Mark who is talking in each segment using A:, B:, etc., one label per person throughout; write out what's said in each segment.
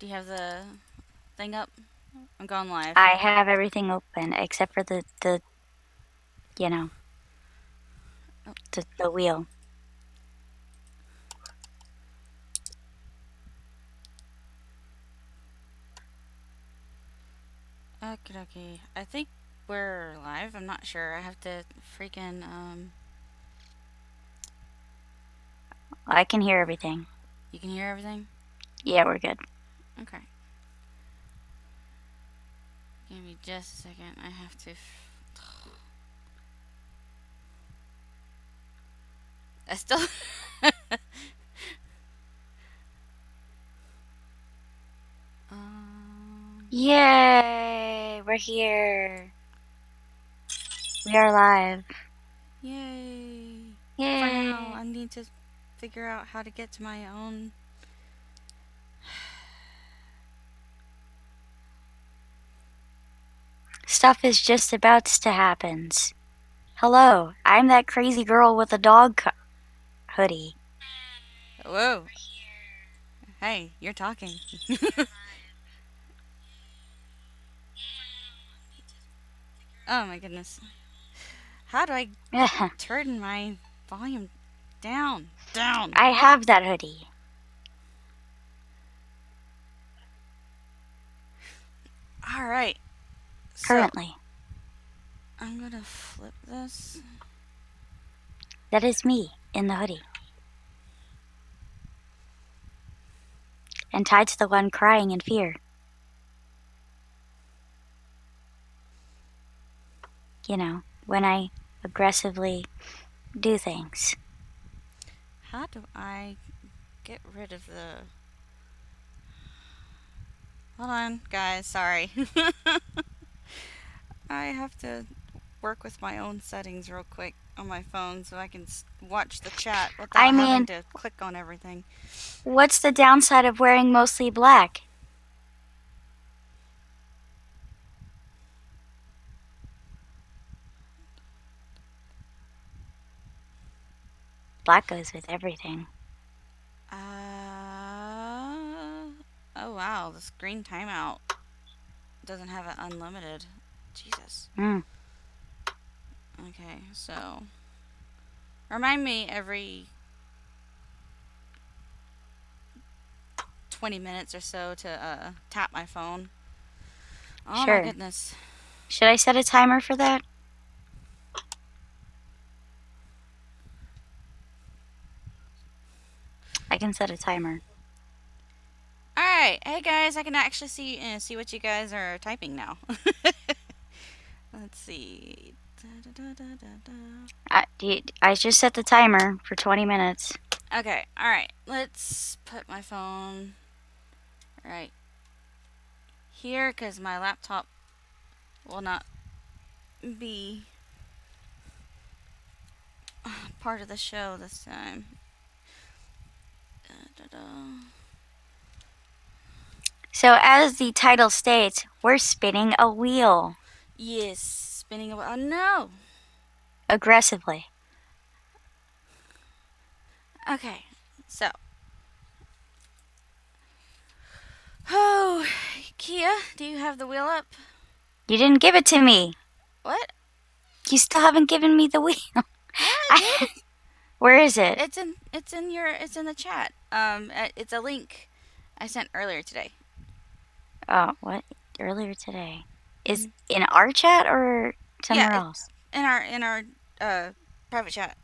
A: Do you have the thing up? I'm going live.
B: I have everything open except for the you know,
A: Oh,
B: the wheel.
A: okay, okay. I think we're live. I'm not sure. I have to freaking
B: I can hear everything.
A: You can hear everything?
B: Yeah, we're good.
A: Okay. Give me just a second. I have to. I still.
B: Yay! We're here. We are live.
A: Yay! For now,
B: Yay!
A: I need to figure out how to get to my own.
B: Stuff is just about to happen. Hello, I'm that crazy girl with a dog hoodie.
A: Whoa! Hey, you're talking. Oh my goodness. How do I turn my volume down? Down!
B: I have that hoodie.
A: Alright. So,
B: Currently.
A: I'm gonna flip this.
B: That is me in the hoodie. And tied to the one crying in fear. You know, when I aggressively do things.
A: How do I get rid of the. Hold on, guys, sorry. I have to work with my own settings real quick on my phone so I can watch the chat
B: I
A: without having
B: mean,
A: to click on everything.
B: what's the downside of wearing mostly black? Black goes with everything.
A: Oh wow, the screen timeout doesn't have it unlimited. Jesus.
B: Mm,
A: Okay, so remind me every 20 minutes or so to tap my phone. Oh my
B: sure.
A: goodness.
B: Should I set a timer for that? I can set a timer.
A: All right, hey guys, I can actually see what you guys are typing now. Let's see.
B: I just set the timer for 20 minutes.
A: Okay, all right. Let's put my phone right here because my laptop will not be part of the show this time. Da, da, da.
B: So, as the title states, we're spinning a wheel
A: Yes, spinning away. Oh no.
B: aggressively.
A: Okay, so. Oh, Kia, do you have the wheel up?
B: You didn't give it to me.
A: What?
B: You still haven't given me the wheel.
A: Yeah, I did.
B: Where is it?
A: It's in the chat. It's a link I sent earlier today.
B: Oh, what? Earlier today. Is
A: Mm-hmm.
B: in our chat or somewhere
A: Yeah,
B: else?
A: in our uh private chat.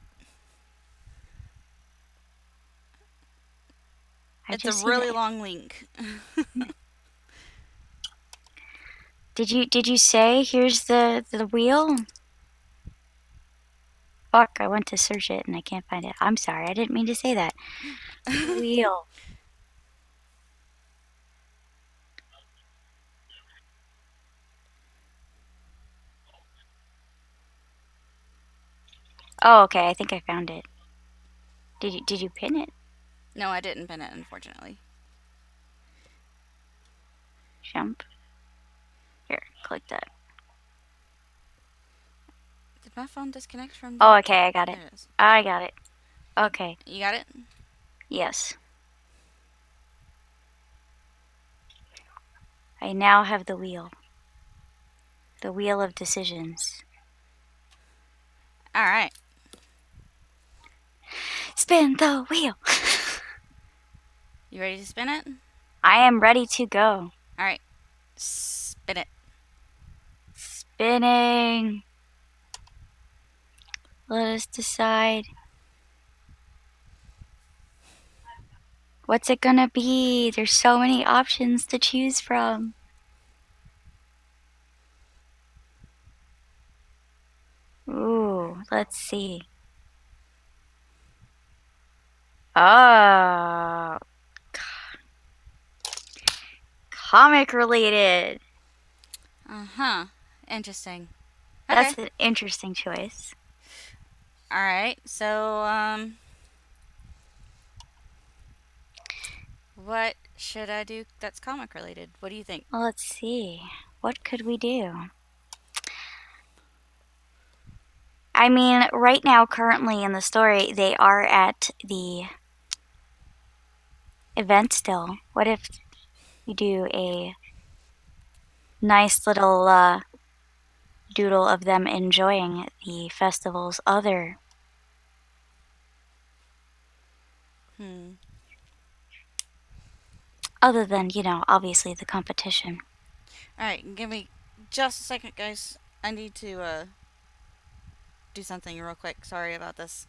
B: I
A: It's a
B: just see that.
A: really long link.
B: Did you say here's the wheel? Fuck, I went to search it and I can't find it. I'm sorry, I didn't mean to say that. Wheel. Oh, okay, I think I found it. Did you pin it?
A: No, I didn't pin it, unfortunately.
B: Jump. Here, click that.
A: Did my phone disconnect from
B: Oh,
A: the?
B: okay, I got it.
A: There it is.
B: I got it. Okay,
A: You got it?
B: yes. I now have the wheel. The wheel of decisions.
A: All right.
B: Spin the wheel.
A: You ready to spin it?
B: I am ready to go.
A: All right. Spin it.
B: Spinning. Let us decide. What's it gonna be? There's so many options to choose from. Ooh, let's see. Oh, comic related.
A: Uh huh. Interesting. Okay.
B: That's an interesting choice.
A: All right. So, what should I do that's comic related? What do you think?
B: Well, let's see. What could we do? I mean, right now, currently in the story, they are at the event still. What if we do a nice little doodle of them enjoying the festival's
A: Hmm.
B: other than, obviously the competition.
A: All right. Give me just a second, guys. I need to do something real quick. Sorry about this.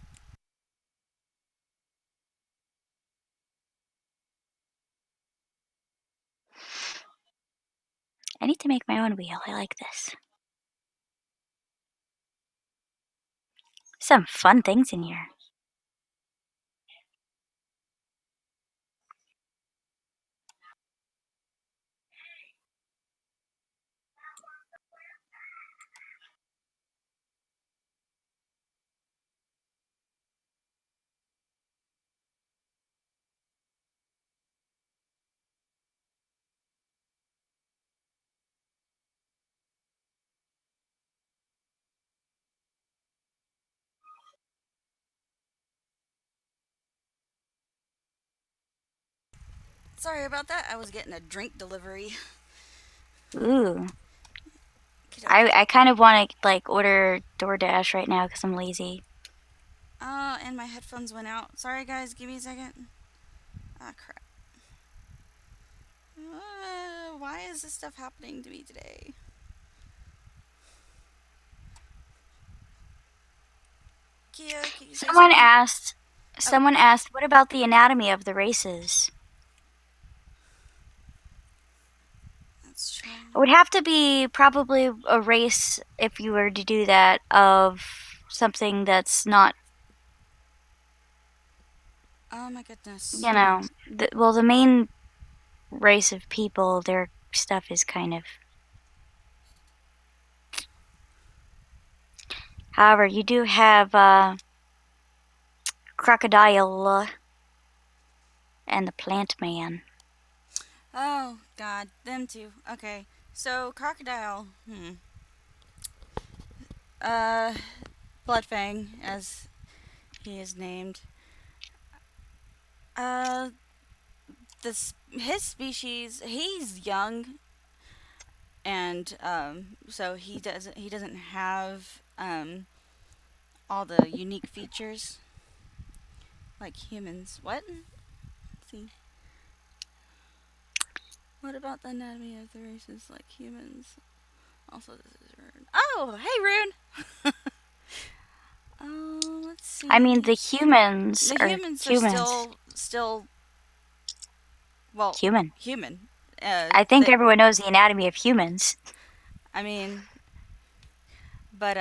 B: I need to make my own wheel. I like this. Some fun things in here.
A: Sorry about that. I was getting a drink delivery.
B: Ooh.
A: Okey-dokey.
B: I kind of want to like order DoorDash right now because I'm lazy.
A: Oh, and my headphones went out. Sorry, guys. Give me a second. Ah, crap. Why is this stuff happening to me today? Kia, can you say
B: Someone
A: something?
B: asked,
A: Oh,
B: someone asked, what about the anatomy of the races?
A: let's try.
B: It would have to be probably a race if you were to do that of something that's not,
A: Oh my goodness.
B: the main race of people, their stuff is kind of. However, you do have crocodile and the plant man.
A: Oh God, them two. Okay, so crocodile. Uh, Bloodfang, as he is named. Uh, this his species. He's young, and so he doesn't have all the unique features like humans. What? Let's see. What about the anatomy of the races like humans? Also, this is Rune. Oh, hey, Rune. Let's
B: I mean,
A: see.
B: the humans
A: The
B: are
A: humans are
B: humans.
A: still well
B: Human.
A: human.
B: I think
A: They,
B: everyone knows the anatomy of humans.
A: I mean, but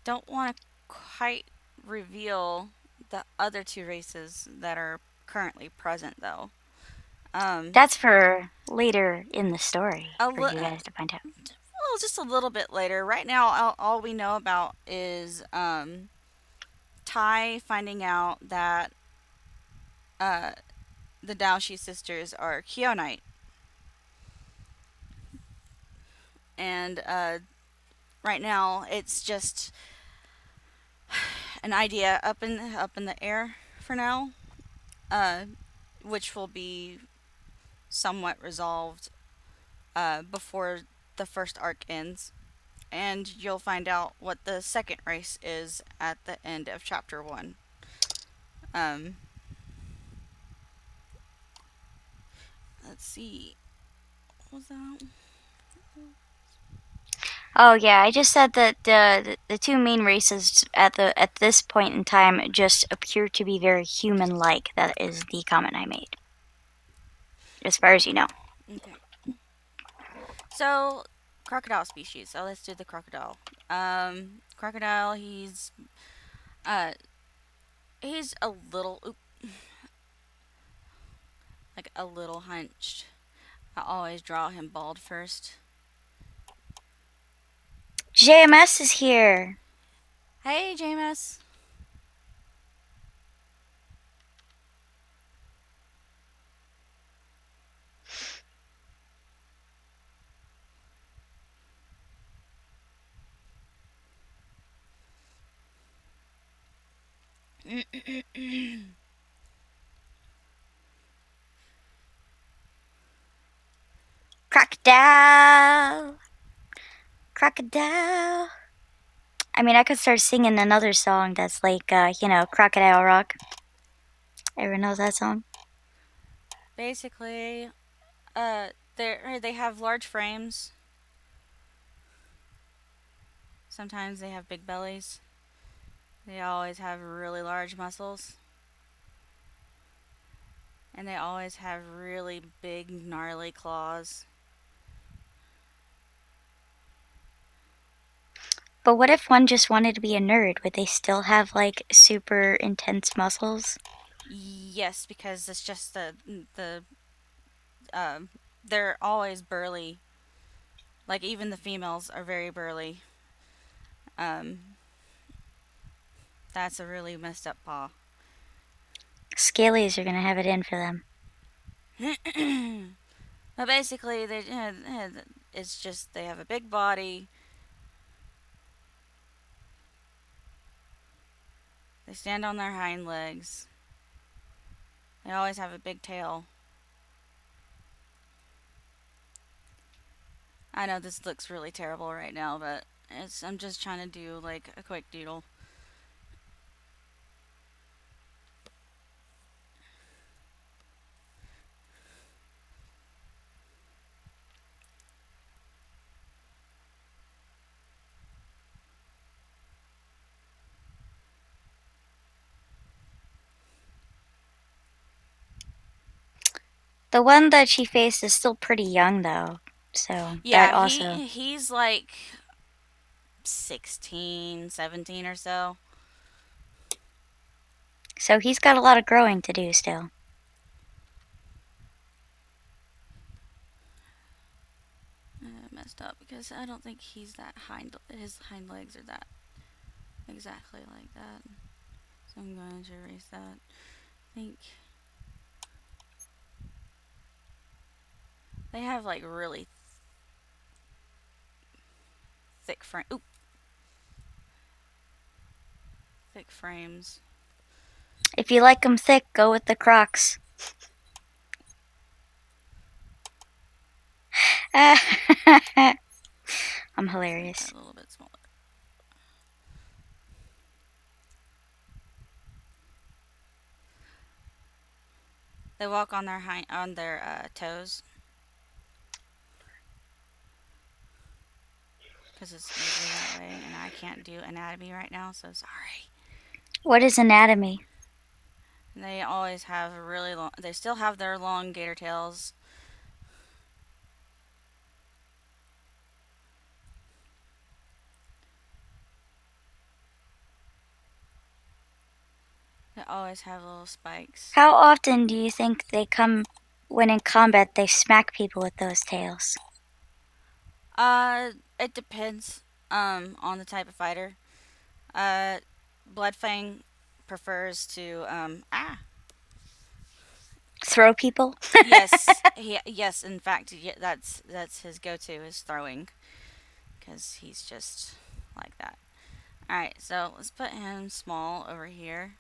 A: don't want to quite reveal the other two races that are currently present though. Um,
B: That's for later in the story
A: a
B: for
A: li-
B: you guys to find out.
A: well, just a little bit later. Right now, all we know about is Ty finding out that uh, the Daoshi sisters are Kionite, and right now it's just an idea up in the air for now, uh, which will be somewhat resolved before the first arc ends. And you'll find out what the second race is at the end of chapter 1. Um, let's see. What was that?
B: Oh yeah, I just said that the two main races at this point in time just appear to be very human-like. That is the comment I made, as far as you know.
A: Okay. So, crocodile species. So let's do the crocodile. Crocodile. Uh, he's a little, like a little hunched. I always draw him bald first.
B: JMS is here.
A: Hey, Jameis.
B: Crocodile, crocodile. I mean, I could start singing another song that's like, Crocodile Rock. Everyone knows that song?
A: Basically, they have large frames. Sometimes they have big bellies. They always have really large muscles. And they always have really big, gnarly claws.
B: But what if one just wanted to be a nerd? Would they still have, like, super intense muscles?
A: Yes, because it's just the um they're always burly. Like even the females are very burly. Um, that's a really messed up paw.
B: Scalies are gonna have it in for them.
A: But basically, it's just they have a big body. They stand on their hind legs. They always have a big tail. I know this looks really terrible right now, but I'm just trying to do like a quick doodle.
B: The one that she faced is still pretty young, though. So that
A: Yeah,
B: also.
A: he's like 16, 17 or so.
B: So he's got a lot of growing to do still.
A: Messed up because I don't think his hind legs are that exactly like that. So I'm going to erase that. I think they have like really thick frame. Oop, thick frames.
B: If you like them thick, go with the Crocs. I'm
A: Let's make that
B: hilarious.
A: a little bit smaller. They walk on their toes because it's easier that way, and I can't do anatomy right now, so sorry.
B: What is anatomy?
A: They always have a really long. They still have their long gator tails. They always have little spikes.
B: How often do you think they come when in combat they smack people with those tails?
A: Uh, it depends on the type of fighter. Uh, Bloodfang prefers to
B: Throw people?
A: yes. In fact, that's his go-to is throwing, because he's just like that. All right, so let's put him small over here.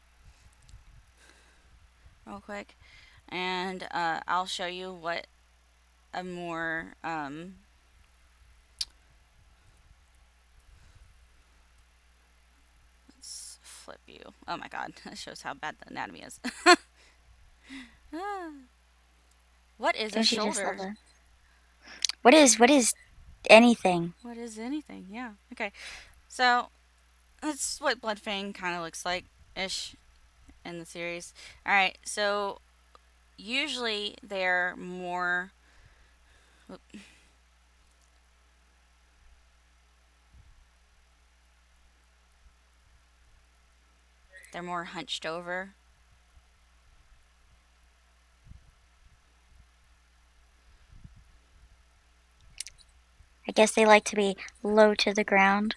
A: real quick, and I'll show you what a more let's flip you. Oh my god, that shows how bad the anatomy is. What is a
B: Don't you just love
A: shoulder?
B: that? What is anything?
A: What is anything? Yeah. Okay. So that's what Bloodfang kind of looks like ish in the series. All right. So usually they're more hunched over.
B: I guess they like to be low to the ground.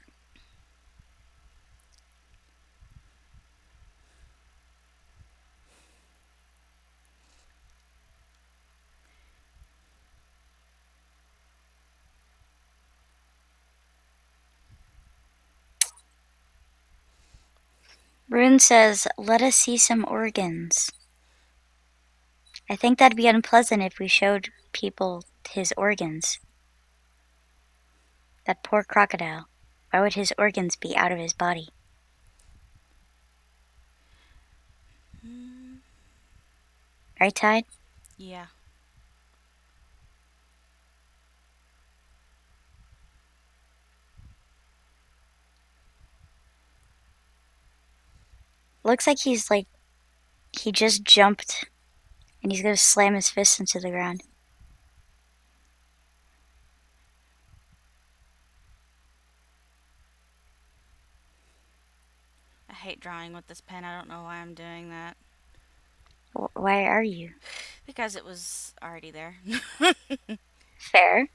B: Rune says, "Let us see some organs." I think that'd be unpleasant if we showed people his organs. That poor crocodile. Why would his organs be out of his body?
A: Mm,
B: Right, Tide?
A: yeah.
B: Looks like he just jumped and he's gonna slam his fist into the ground.
A: I hate drawing with this pen. I don't know why I'm doing that.
B: Why are you?
A: Because it was already there.
B: Fair.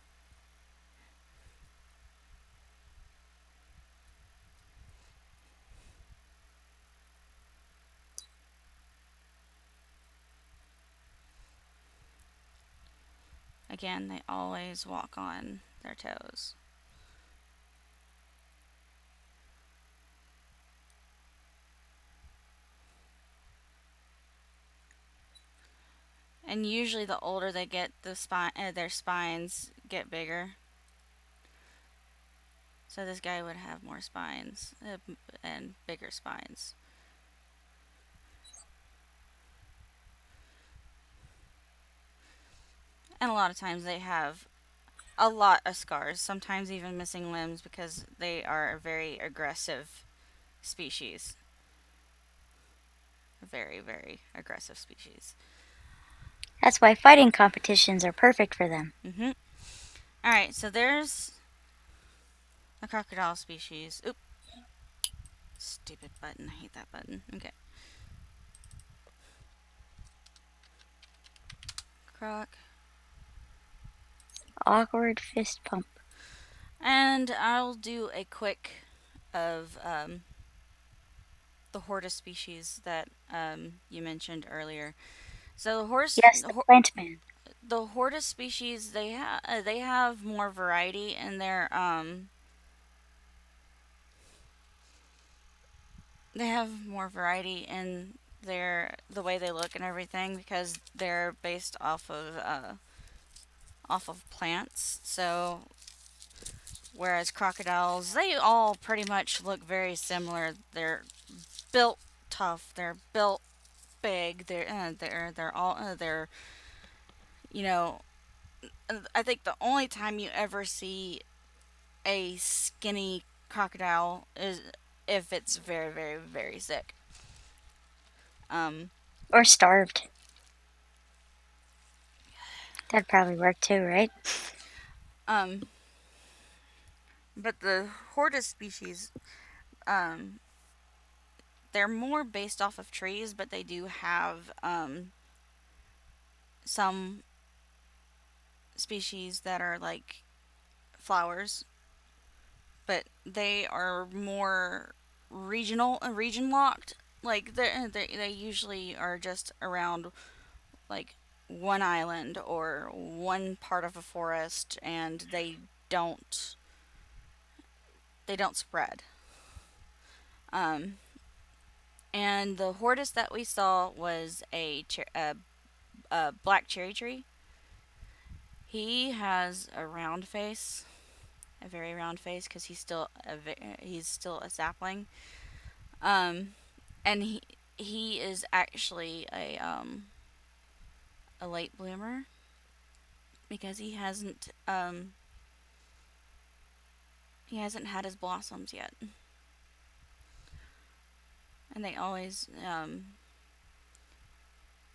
A: Again, they always walk on their toes. And usually, the older they get, their spines get bigger. So this guy would have more spines and bigger spines. And a lot of times they have a lot of scars, sometimes even missing limbs because they are a very aggressive species. A very, very aggressive species.
B: That's why fighting competitions are perfect for them.
A: Mm-hmm. All right, so there's a crocodile species. Oop. Stupid button. I hate that button. Okay. Croc.
B: Awkward fist pump.
A: And I'll do a quick of the Hortus species that you mentioned earlier. So
B: Yes, the plant man.
A: the Hortus species they have more variety in their they have more variety in the way they look and everything because they're based off of plants. So whereas crocodiles, they all pretty much look very similar. They're built tough. They're built big. They're all they're you know. I think the only time you ever see a skinny crocodile is if it's very very very sick. Um,
B: Or starved. That'd probably work too, right?
A: um, but the Hortus species, um, they're more based off of trees, but they do have some species that are like flowers, but they are more region locked. Like they usually are just around like one island or one part of a forest, and don't they don't spread. Um, And the hordest that we saw was a black cherry tree. He has a round face, a very round face, because he's still a sapling. Um, and he is actually a late bloomer because he hasn't had his blossoms yet, and they always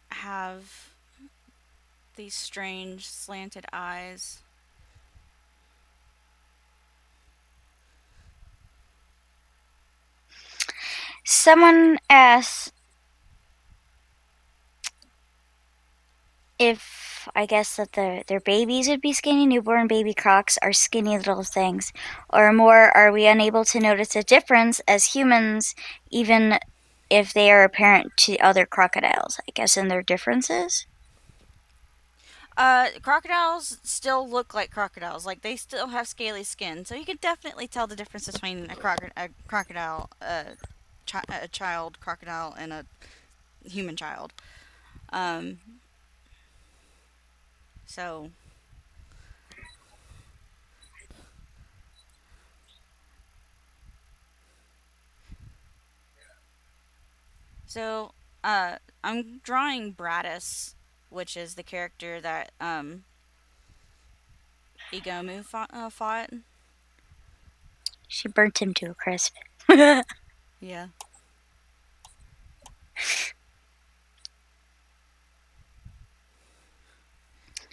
A: have these strange slanted eyes.
B: Someone asks if I guess that their babies would be skinny. Newborn baby crocs are skinny little things, or more, are we unable to notice a difference as humans, even if they are apparent to other crocodiles? I guess in their differences.
A: Crocodiles still look like crocodiles. Like they still have scaly skin, so you can definitely tell the difference between a crocodile, a child crocodile, and a human child. Um, so so I'm drawing Bradis, which is the character that fought.
B: She burnt him to a crisp.
A: Yeah.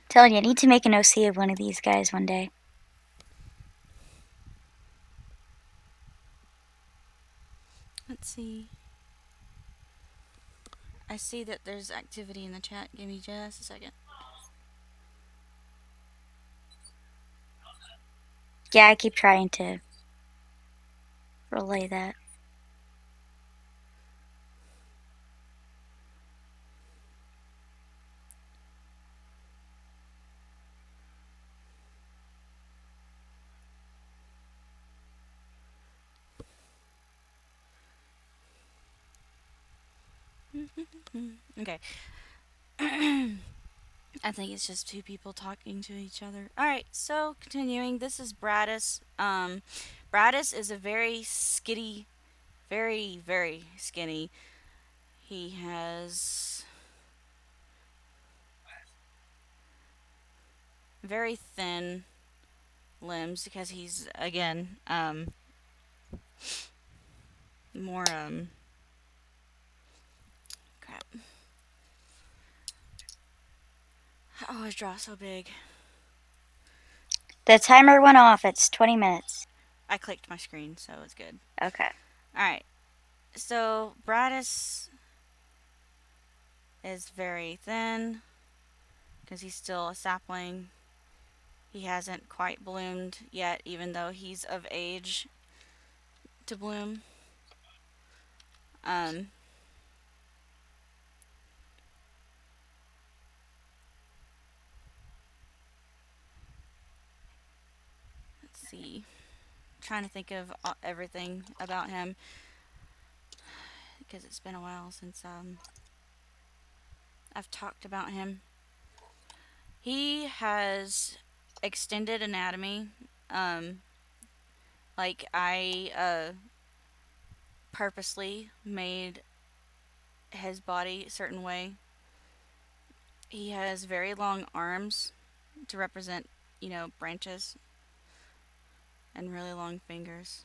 B: Telling you, I need to make an OC of one of these guys one day.
A: Let's see. I see that there's activity in the chat. Give me just a second.
B: Yeah, I keep trying to relay that.
A: Okay. I think it's just two people talking to each other. All right, so continuing, this is Bradis. Bradis is a very skitty, very skinny. He has very thin limbs because he's again more crap. I always draw so big.
B: The timer went off. It's 20 minutes.
A: I clicked my screen, so it's good.
B: Okay.
A: All right, so Bradis is very thin because he's still a sapling. He hasn't quite bloomed yet, even though he's of age to bloom. Um, let's see. I'm trying to think of everything about him because it's been a while since I've talked about him. He has extended anatomy. Um, like I purposely made his body a certain way. He has very long arms to represent, branches, and really long fingers.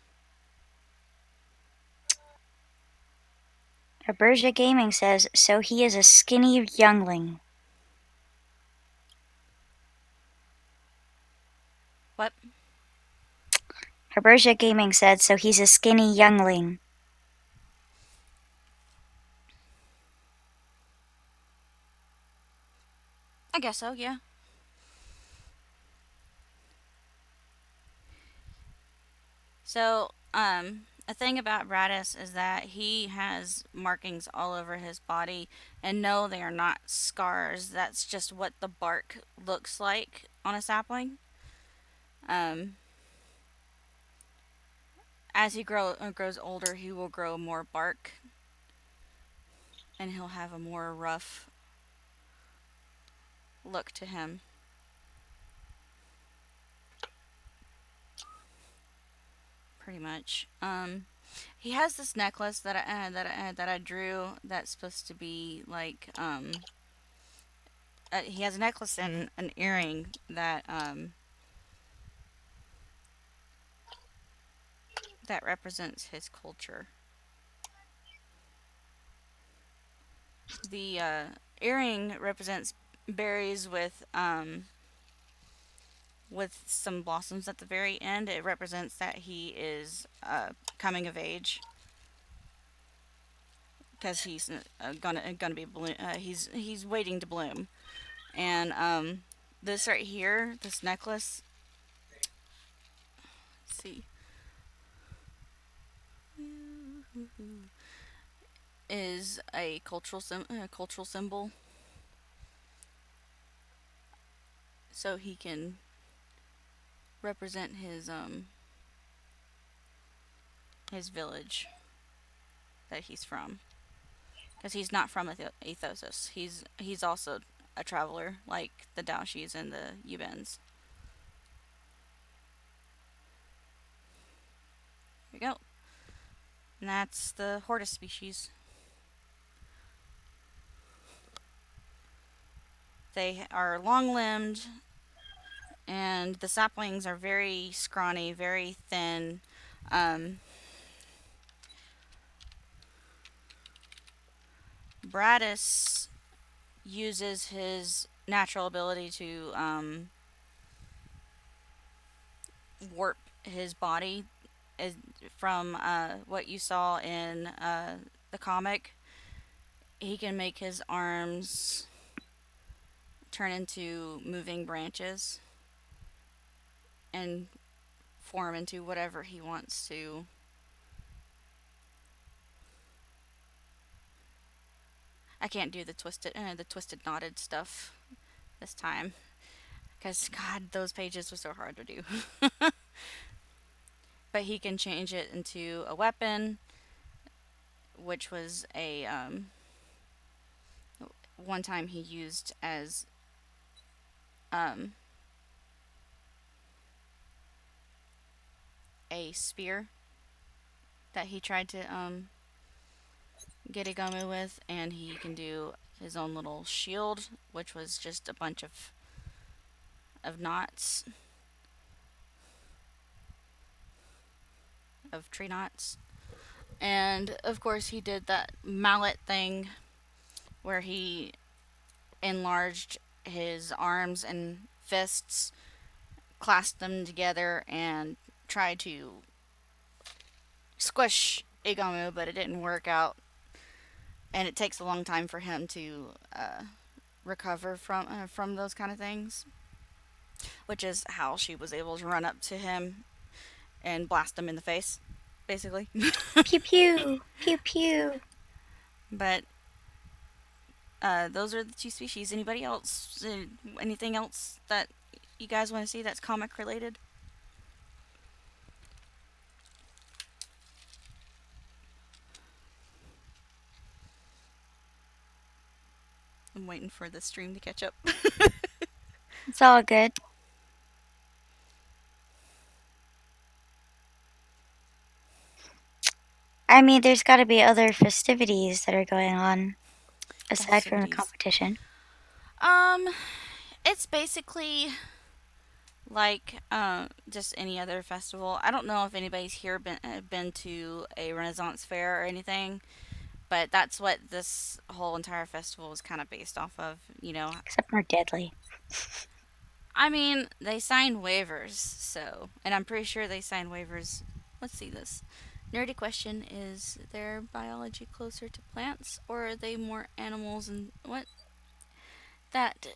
B: Aberja Gaming says, so he is a skinny youngling.
A: What?
B: Herbergia Gaming said, so he's a skinny youngling.
A: I guess so, yeah. So, a thing about Bradis is that he has markings all over his body, and no, they are not scars. That's just what the bark looks like on a sapling. Um, as he grows older, he will grow more bark. and he'll have a more rough look to him. Pretty much. He has this necklace that I drew that's supposed to be like he has a necklace and an earring that represents his culture. The earring represents berries with some blossoms at the very end. It represents that he is coming of age because he's gonna be he's waiting to bloom. And this right here, this necklace. Let's see, is a cultural symbol, so he can represent his village that he's from, because he's not from Ethosis. He's also a traveler like the Daoshis and the Yubens. Here we go. And that's the Hortus species. They are long limbed, and the saplings are very scrawny, very thin. Um, Bradis uses his natural ability to warp his body is from what you saw in the comic. He can make his arms turn into moving branches and form into whatever he wants to. I can't do the twisted knotted stuff this time because God, those pages were so hard to do. But he can change it into a weapon, which was a one time he used as um, a spear that he tried to get Igamu with, and he can do his own little shield, which was just a bunch of knots, of tree knots. And of course, he did that mallet thing where he enlarged his arms and fists, clasped them together, and tried to squish Igamu, but it didn't work out. And it takes a long time for him to recover from those kind of things, which is how she was able to run up to him and blast him in the face, basically.
B: Pew pew, pew pew.
A: But those are the two species. Anybody else? Anything else that you guys want to see that's comic related? I'm waiting for the stream to catch up.
B: It's all good. I mean, there's got to be other festivities that are going on aside from the
A: Festivities.
B: competition.
A: Um, it's basically like just any other festival. I don't know if anybody's here been to a Renaissance fair or anything, but that's what this whole entire festival is kind of based off of.
B: Except more deadly.
A: I mean, they sign waivers, so, and I'm pretty sure they sign waivers. Let's see this. Nerdy question: is their biology closer to plants, or are they more animals? And what that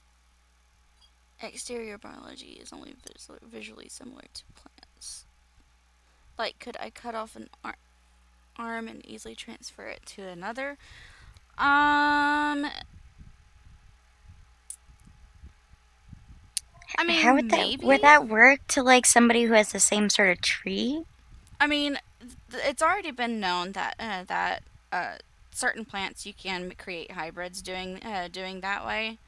A: exterior biology is only visually similar to plants. Like, could I cut off an arm and easily transfer it to another? I
B: How
A: mean,
B: would
A: maybe.
B: that work to like somebody who has the same sort of tree?
A: I mean, it's already been known that certain plants you can create hybrids doing that way.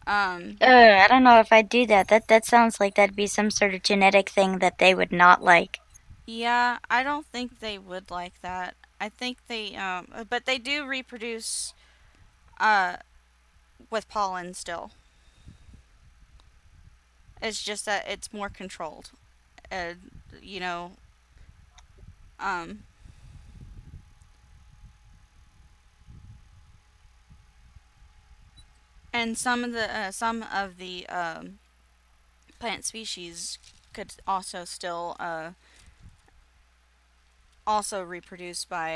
A: Um,
B: I don't know if I'd do that. That sounds like that'd be some sort of genetic thing that they would not like.
A: yeah, I don't think they would like that. I think but they do reproduce uh, with pollen still. It's just that it's more controlled. Uh, you know, um, and some of the plant species could also still also reproduce by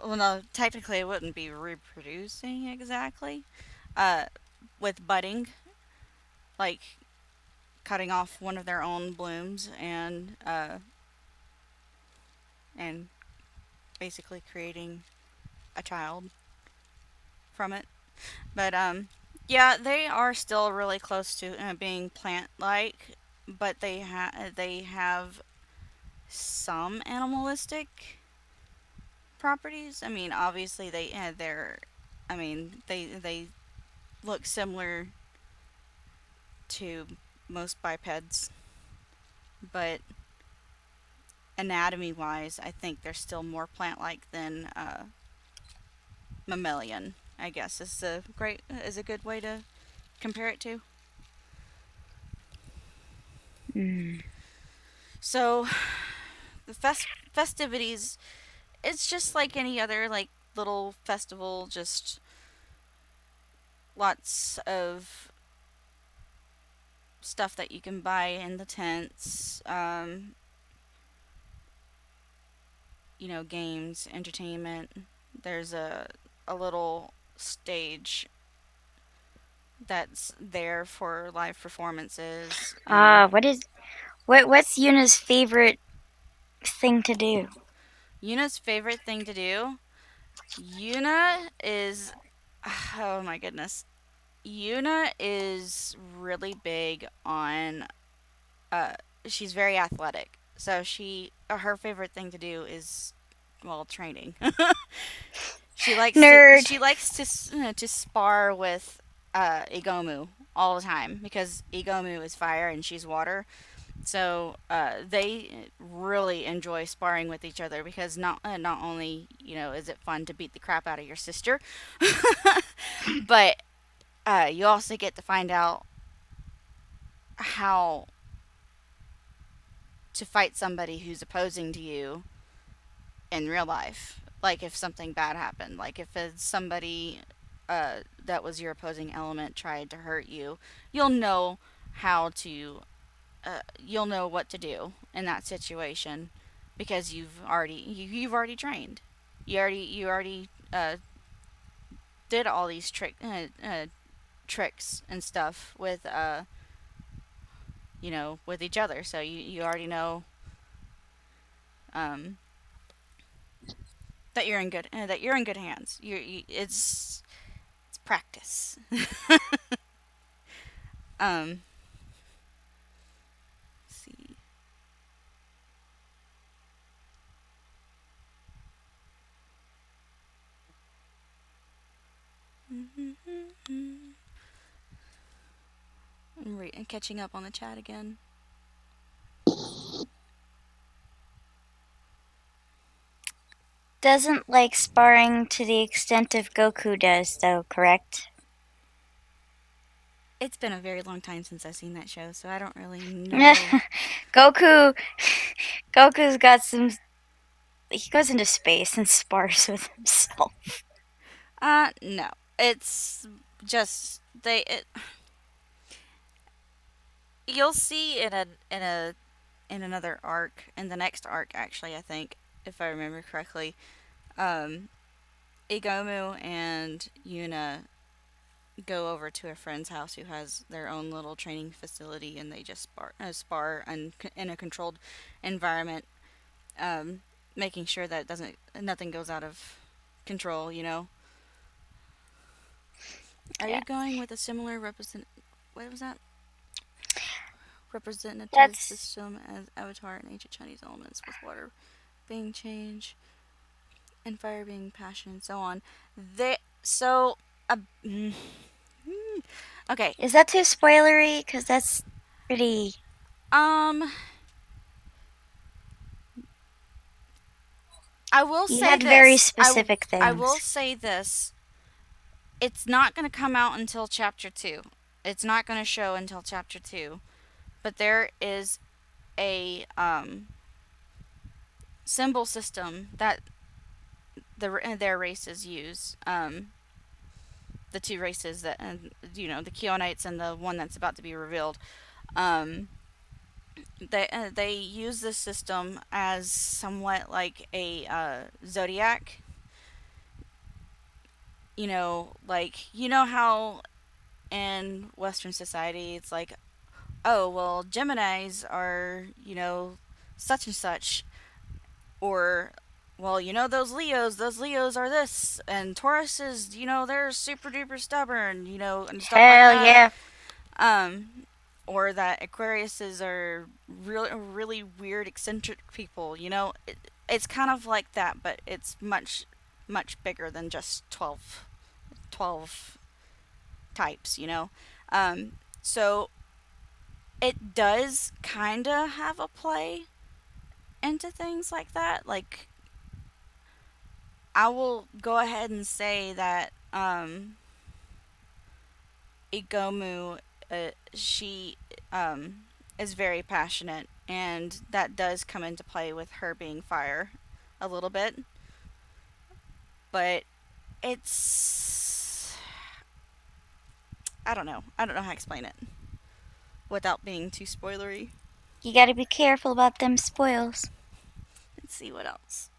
A: well, no, technically it wouldn't be reproducing exactly. Uh, with budding, like cutting off one of their own blooms and basically creating a child from it. But yeah, they are still really close to being plant-like, but they have some animalistic properties. I mean, obviously I mean, they look similar to most bipeds, but anatomy-wise, I think they're still more plant-like than mammalian. I guess is a good way to compare it to.
B: Mm.
A: So the festivities, it's just like any other like little festival, just lots of stuff that you can buy in the tents. Games, entertainment. There's a little stage that's there for live performances and
B: What's Yuna's favorite thing to do?
A: Yuna's favorite thing to do. Yuna is oh my goodness. Yuna is really big on uh she's very athletic. So her favorite thing to do is well, training.
B: Nerd.
A: She likes to spar with Igomu all the time because Igomu is fire and she's water. So they really enjoy sparring with each other because not only is it fun to beat the crap out of your sister, but you also get to find out how to fight somebody who's opposing to you in real life. Like if something bad happened, like if it's somebody that was your opposing element tried to hurt you, you'll know how to you'll know what to do in that situation because you've already trained. You already did all these tricks and stuff with with each other. So you already know um, that you're in good hands. It's practice. um, let's see. I'm catching up on the chat again.
B: Doesn't like sparring to the extent of Goku does, though, correct?
A: It's been a very long time since I've seen that show, so I don't really know.
B: Goku Goku's got some he goes into space and spars with himself.
A: No. It's just you'll see in another arc, in the next arc actually, I think, if I remember correctly. Um Igomu and Yuna go over to a friend's house who has their own little training facility, and they just spar in a controlled environment, um, making sure that nothing goes out of control. Are
B: Yeah.
A: you going with a similar What was that? Representative
B: That's
A: system as Avatar and ancient Chinese elements with water being changed. and fire being passion and so on. They so uh, mm, okay.
B: Is that too spoilery? Because that's pretty.
A: Um, I will
B: You
A: say
B: had very
A: this.
B: specific
A: I will
B: things.
A: say this. It's not going to come out until chapter 2. It's not going to show until chapter 2. But there is a symbol system that their races use. The two races that, the Keonites and the one that's about to be revealed. Um, they use this system as somewhat like a zodiac. How in Western society it's like, oh well, Geminis are such and such, or well, those Leos are this, and Taurus is, they're super duper stubborn, and stuff like
B: Hell
A: that.
B: yeah.
A: Um, or that Aquariuses are really really weird eccentric people. It's kind of like that, but it's much much bigger than just 12 types. Um, so it does kind of have a play into things like that. Like, I will go ahead and say that Igomu, she is very passionate, and that does come into play with her being fire a little bit. But it's, I don't know. I don't know how to explain it without being too spoilery.
B: You gotta be careful about them spoils.
A: Let's see what else.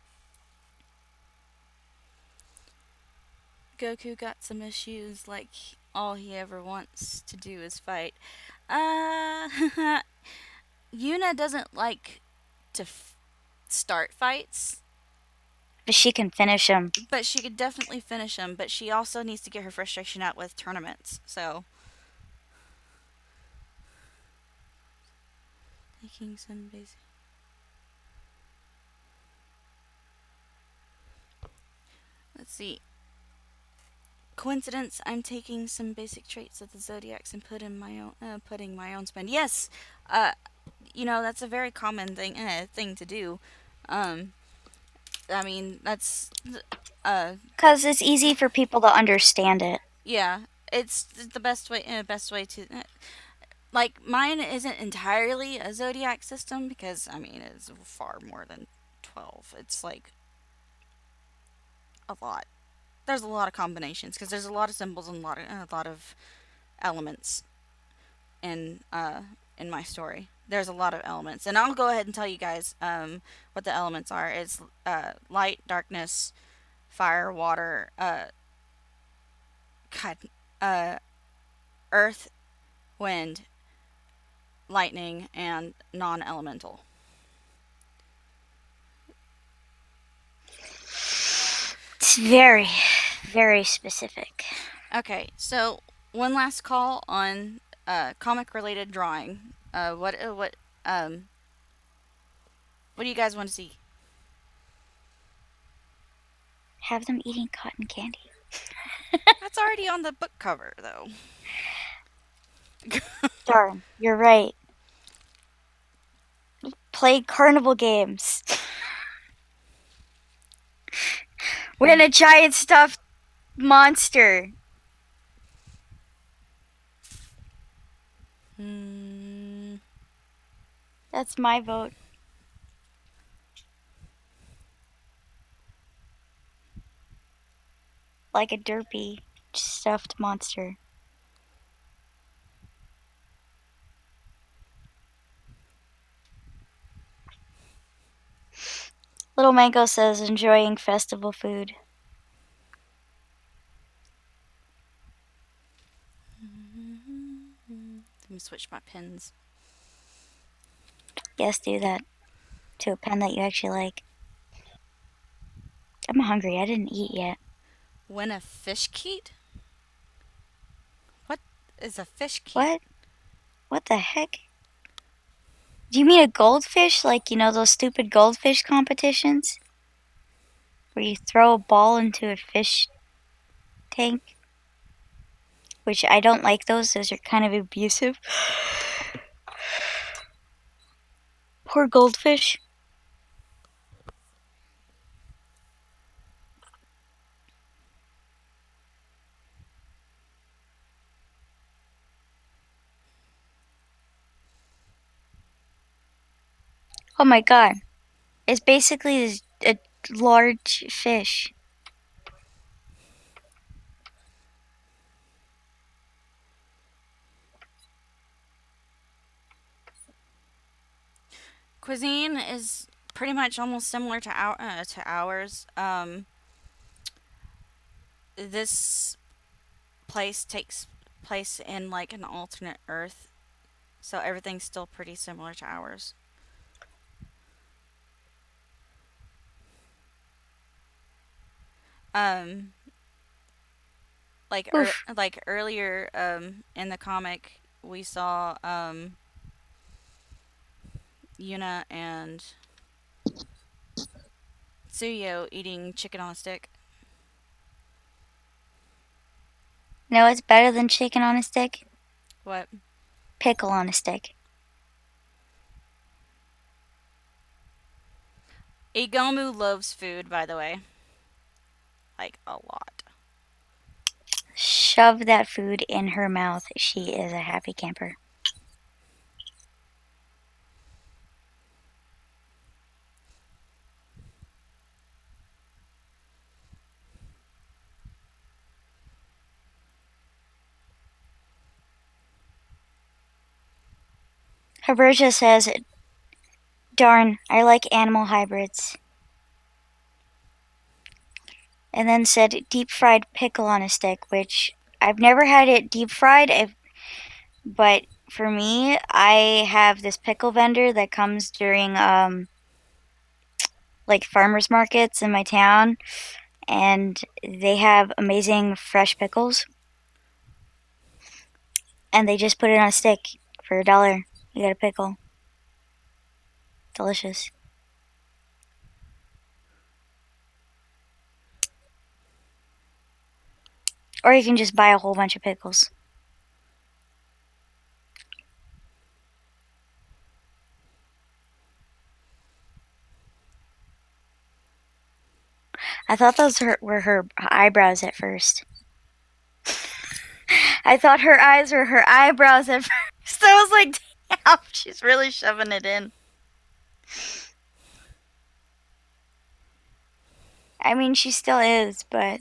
A: Goku got some issues, like all he ever wants to do is fight. Uh, Yuna doesn't like to start fights,
B: But she can finish them.
A: but she could definitely finish them. But she also needs to get her frustration out with tournaments. So, taking some basic. Let's see. Coincidence? I'm taking some basic traits of the zodiacs and putting my own spin. Yes, uh, that's a very common thing to do. Um, I mean that's uh
B: Because it's easy for people to understand it.
A: yeah, it's the best way to like, mine isn't entirely a zodiac system because I mean it's far more than 12. It's like a lot. There's a lot of combinations because there's a lot of symbols and a lot of elements in in my story. There's a lot of elements, and I'll go ahead and tell you guys what the elements are. It's light, darkness, fire, water, God, uh, earth, wind, lightning, and non-elemental.
B: It's very, very specific.
A: Okay, so one last call on comic-related drawing. What do you guys want to see?
B: Have them eating cotton candy.
A: That's already on the book cover, though.
B: Darn, you're right. Play carnival games. Win a giant stuffed monster.
A: Hmm.
B: That's my vote. Like a derpy stuffed monster. Little Mango says enjoying festival food.
A: Let me switch my pens.
B: Yes, do that. To a pen that you actually like. I'm hungry. I didn't eat yet.
A: Win a fish keet? What is a fish keet?
B: What? What the heck? Do you mean a goldfish? Like, those stupid goldfish competitions? where you throw a ball into a fish tank, which I don't like those. Those are kind of abusive. Poor goldfish. Oh my god. It's basically a large fish.
A: Cuisine is pretty much almost similar to ours. This place takes place in like an alternate Earth, so everything's still pretty similar to ours. Um,
B: Oof.
A: like earlier in the comic, we saw Yuna and Tsuyo eating chicken on a stick.
B: No, it's better than chicken on a stick.
A: What?
B: Pickle on a stick.
A: Igomu loves food, by the way, like a lot.
B: Shove that food in her mouth. She is a happy camper. Herbergia says, darn, I like animal hybrids. And then said deep fried pickle on a stick, which I've never had it deep fried, but for me, I have this pickle vendor that comes during like farmers markets in my town, and they have amazing fresh pickles, and they just put it on a stick for $1. You get a pickle. Delicious. Or you can just buy a whole bunch of pickles. I thought those were her eyebrows at first. I thought her eyes were her eyebrows at first. I was like, damn, she's really shoving it in. I mean, she still is, but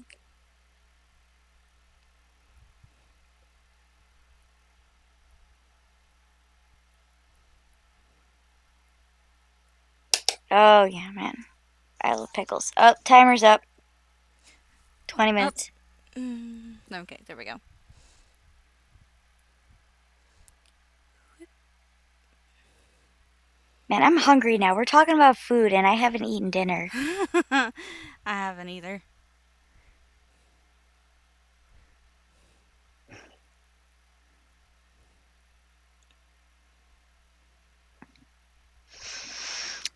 B: oh yeah, man. I love pickles. Oh, timer's up. 20
A: Oh,
B: minutes.
A: okay, there we go.
B: Man, I'm hungry now. We're talking about food and I haven't eaten dinner.
A: I haven't either.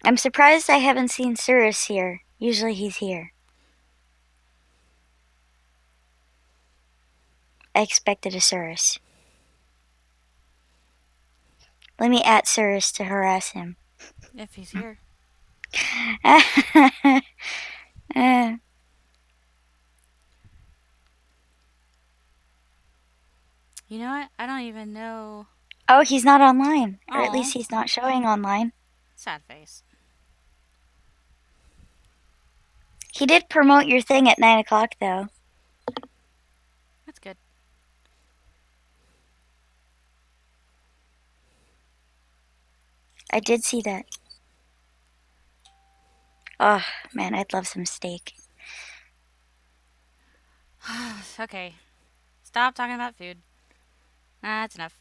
B: I'm surprised I haven't seen Cyrus here. Usually he's here. I expected a Cyrus. Let me at Cyrus to harass him.
A: If he's here. You know what? I don't even know.
B: Oh, he's not online. Or at
A: Oh,
B: least he's not showing online.
A: sad face.
B: He did promote your thing at 9 o'clock, though.
A: That's good.
B: I did see that. Oh, man, I'd love some steak.
A: Okay. Stop talking about food. That's enough.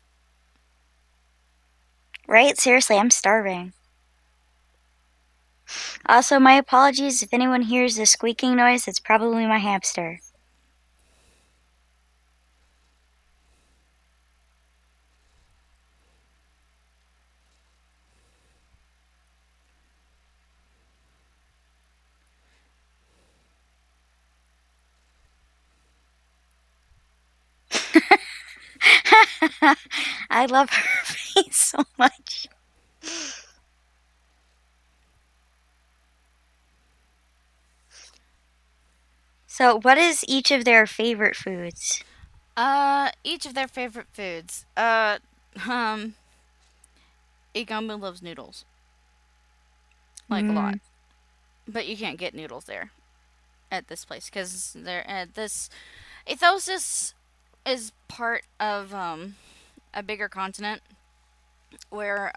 B: Right? Seriously, I'm starving. Also, my apologies if anyone hears the squeaking noise, it's probably my hamster. I love her face so much. So, what is each of their favorite foods?
A: Each of their favorite foods. Igami loves noodles, like a lot,
B: Mm,
A: but you can't get noodles there at this place because they're at this. Ethosis is part of a bigger continent where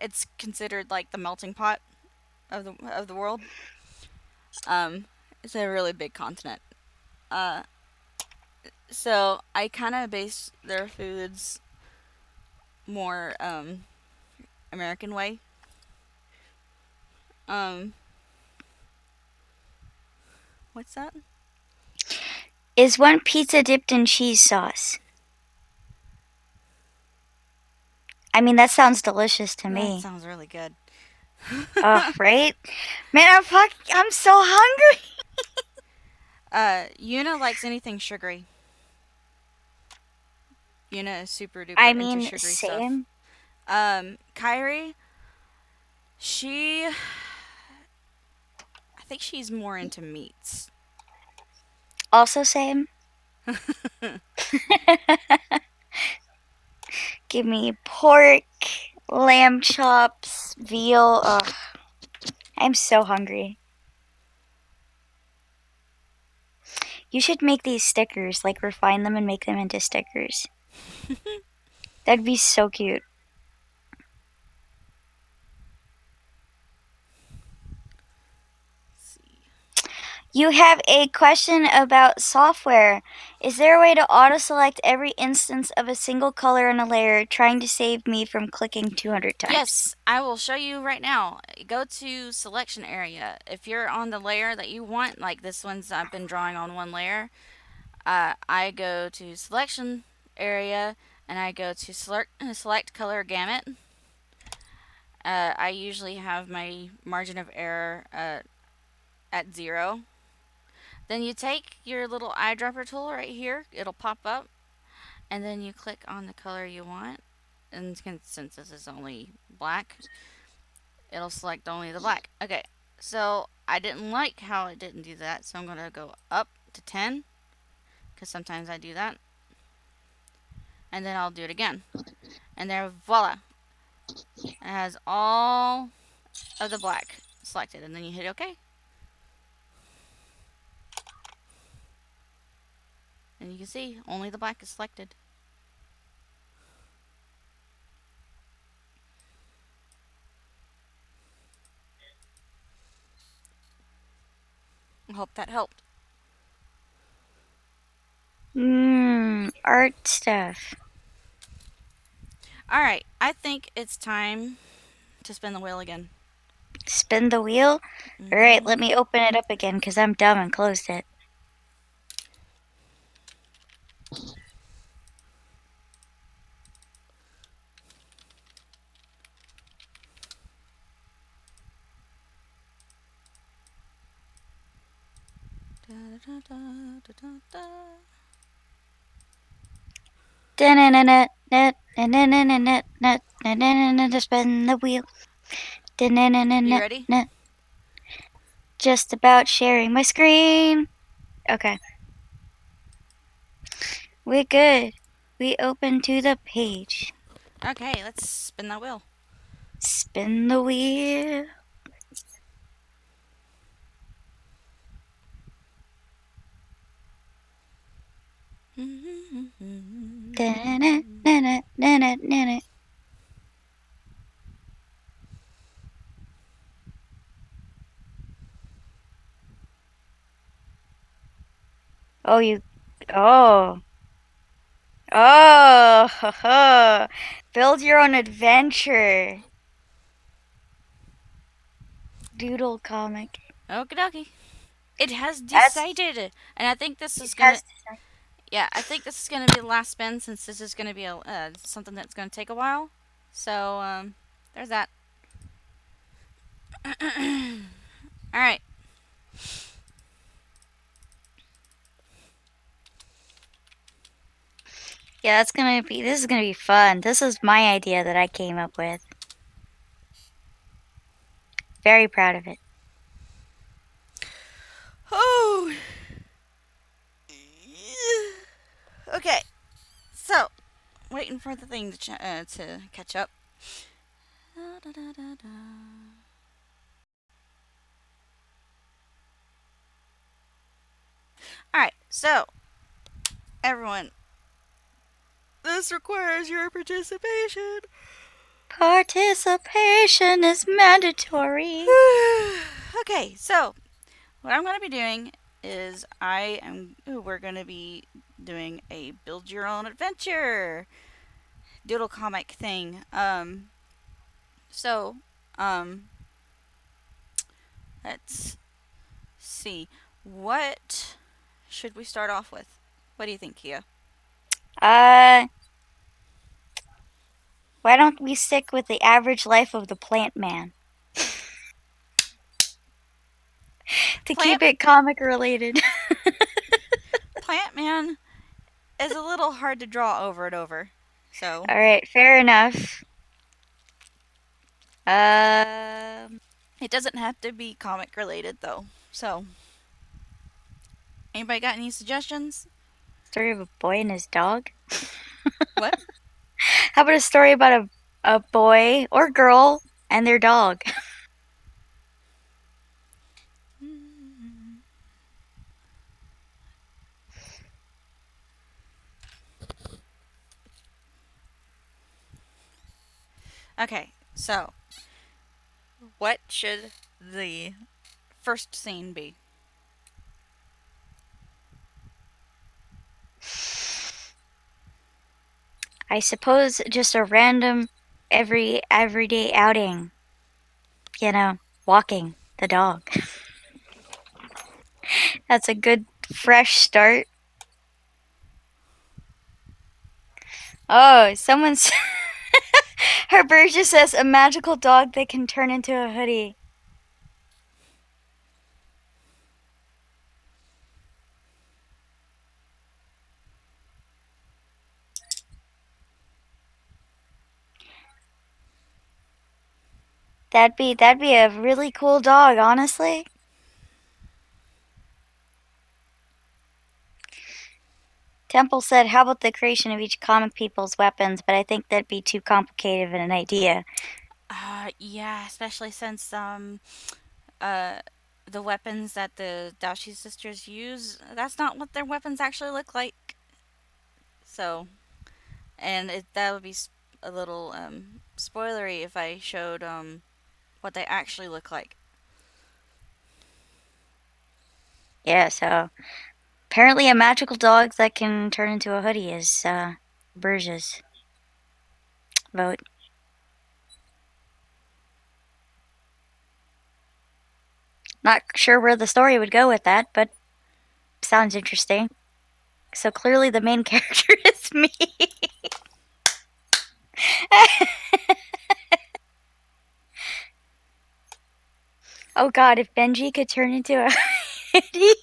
A: it's considered like the melting pot of the world. Um, it's a really big continent. Uh, so I kind of base their foods more American way. Um, what's that?
B: is one pizza dipped in cheese sauce? I mean, that sounds delicious to
A: That
B: me.
A: sounds really good.
B: Oh, right? Man, I'm so hungry.
A: Yuna likes anything sugary. Yuna is super
B: I
A: duper into
B: mean,
A: sugary stuff.
B: same.
A: Kyrie, she, I think she's more into meats.
B: Also same. Give me pork, lamb chops, veal. Ugh, I'm so hungry. You should make these stickers, like refine them and make them into stickers. That'd be so cute.
A: Let's see.
B: You have a question about software. Is there a way to auto-select every instance of a single color in a layer, trying to save me from clicking 200 times?
A: Yes, I will show you right now. Go to selection area. If you're on the layer that you want, like this one's I've been drawing on one layer, I go to selection area and I go to select color gamut. I usually have my margin of error at 0. Then you take your little eyedropper tool right here. It'll pop up, and then you click on the color you want. And since this is only black, it'll select only the black. Okay, so I didn't like how it didn't do that, so I'm going to go up to 10, because sometimes I do that. And then I'll do it again. And there, voila. It has all of the black selected, and then you hit OK. And you can see only the black is selected. I hope that helped.
B: Art stuff.
A: Alright, I think it's time to spin the wheel again.
B: Spin the wheel? Alright, let me open it up again because I'm dumb and closed it.
A: Da, da, da, da, da, da.
B: Spin the wheel.
A: You ready?
B: Just about sharing my screen. Okay. We're good. We open to the page.
A: Okay, let's spin that wheel.
B: Spin the wheel. Oh, you. Oh. Oh. Build your own adventure. Doodle comic.
A: Okie dokie. It has
B: That's.
A: decided, and I think this
B: It
A: is gonna.
B: has.
A: Yeah, I think this is gonna be the last spin since this is gonna be something that's gonna take a while. So there's that. All right.
B: Yeah, this is gonna be fun. This is my idea that I came up with. Very proud of it.
A: Oh. Okay. So, waiting for the thing to catch up. Da, da, da, da, da. All right. So, everyone, this requires your participation.
B: Participation is mandatory.
A: Okay. So, what I'm going to be doing is we're going to be doing a build your own adventure doodle comic thing. So, um, let's see. What should we start off with? What do you think, Kia?
B: Uh, why don't we stick with the average life of the plant man to
A: Plant
B: keep it comic related?
A: Plant Man is a little hard to draw over and over. So,
B: All right, fair enough. Um,
A: it doesn't have to be comic related though. So, anybody got any suggestions?
B: story of a boy and his dog.
A: What?
B: How about a story about a boy or girl and their dog?
A: Okay, so what should the first scene be?
B: I suppose just a random everyday outing. You know, walking the dog. That's a good fresh start. Oh, someone's her bird just says a magical dog that can turn into a hoodie. That'd be a really cool dog, honestly. Temple said, "How about the creation of each comic people's weapons?" But I think that'd be too complicated of an idea.
A: Yeah, especially since uh the weapons that the Dashi sisters use, that's not what their weapons actually look like. So, that would be a little spoilery if I showed what they actually look like.
B: Yeah, so apparently a magical dog that can turn into a hoodie is Burge's vote. Not sure where the story would go with that, but sounds interesting. So clearly the main character is me. Oh god, if Benji could turn into a hoodie.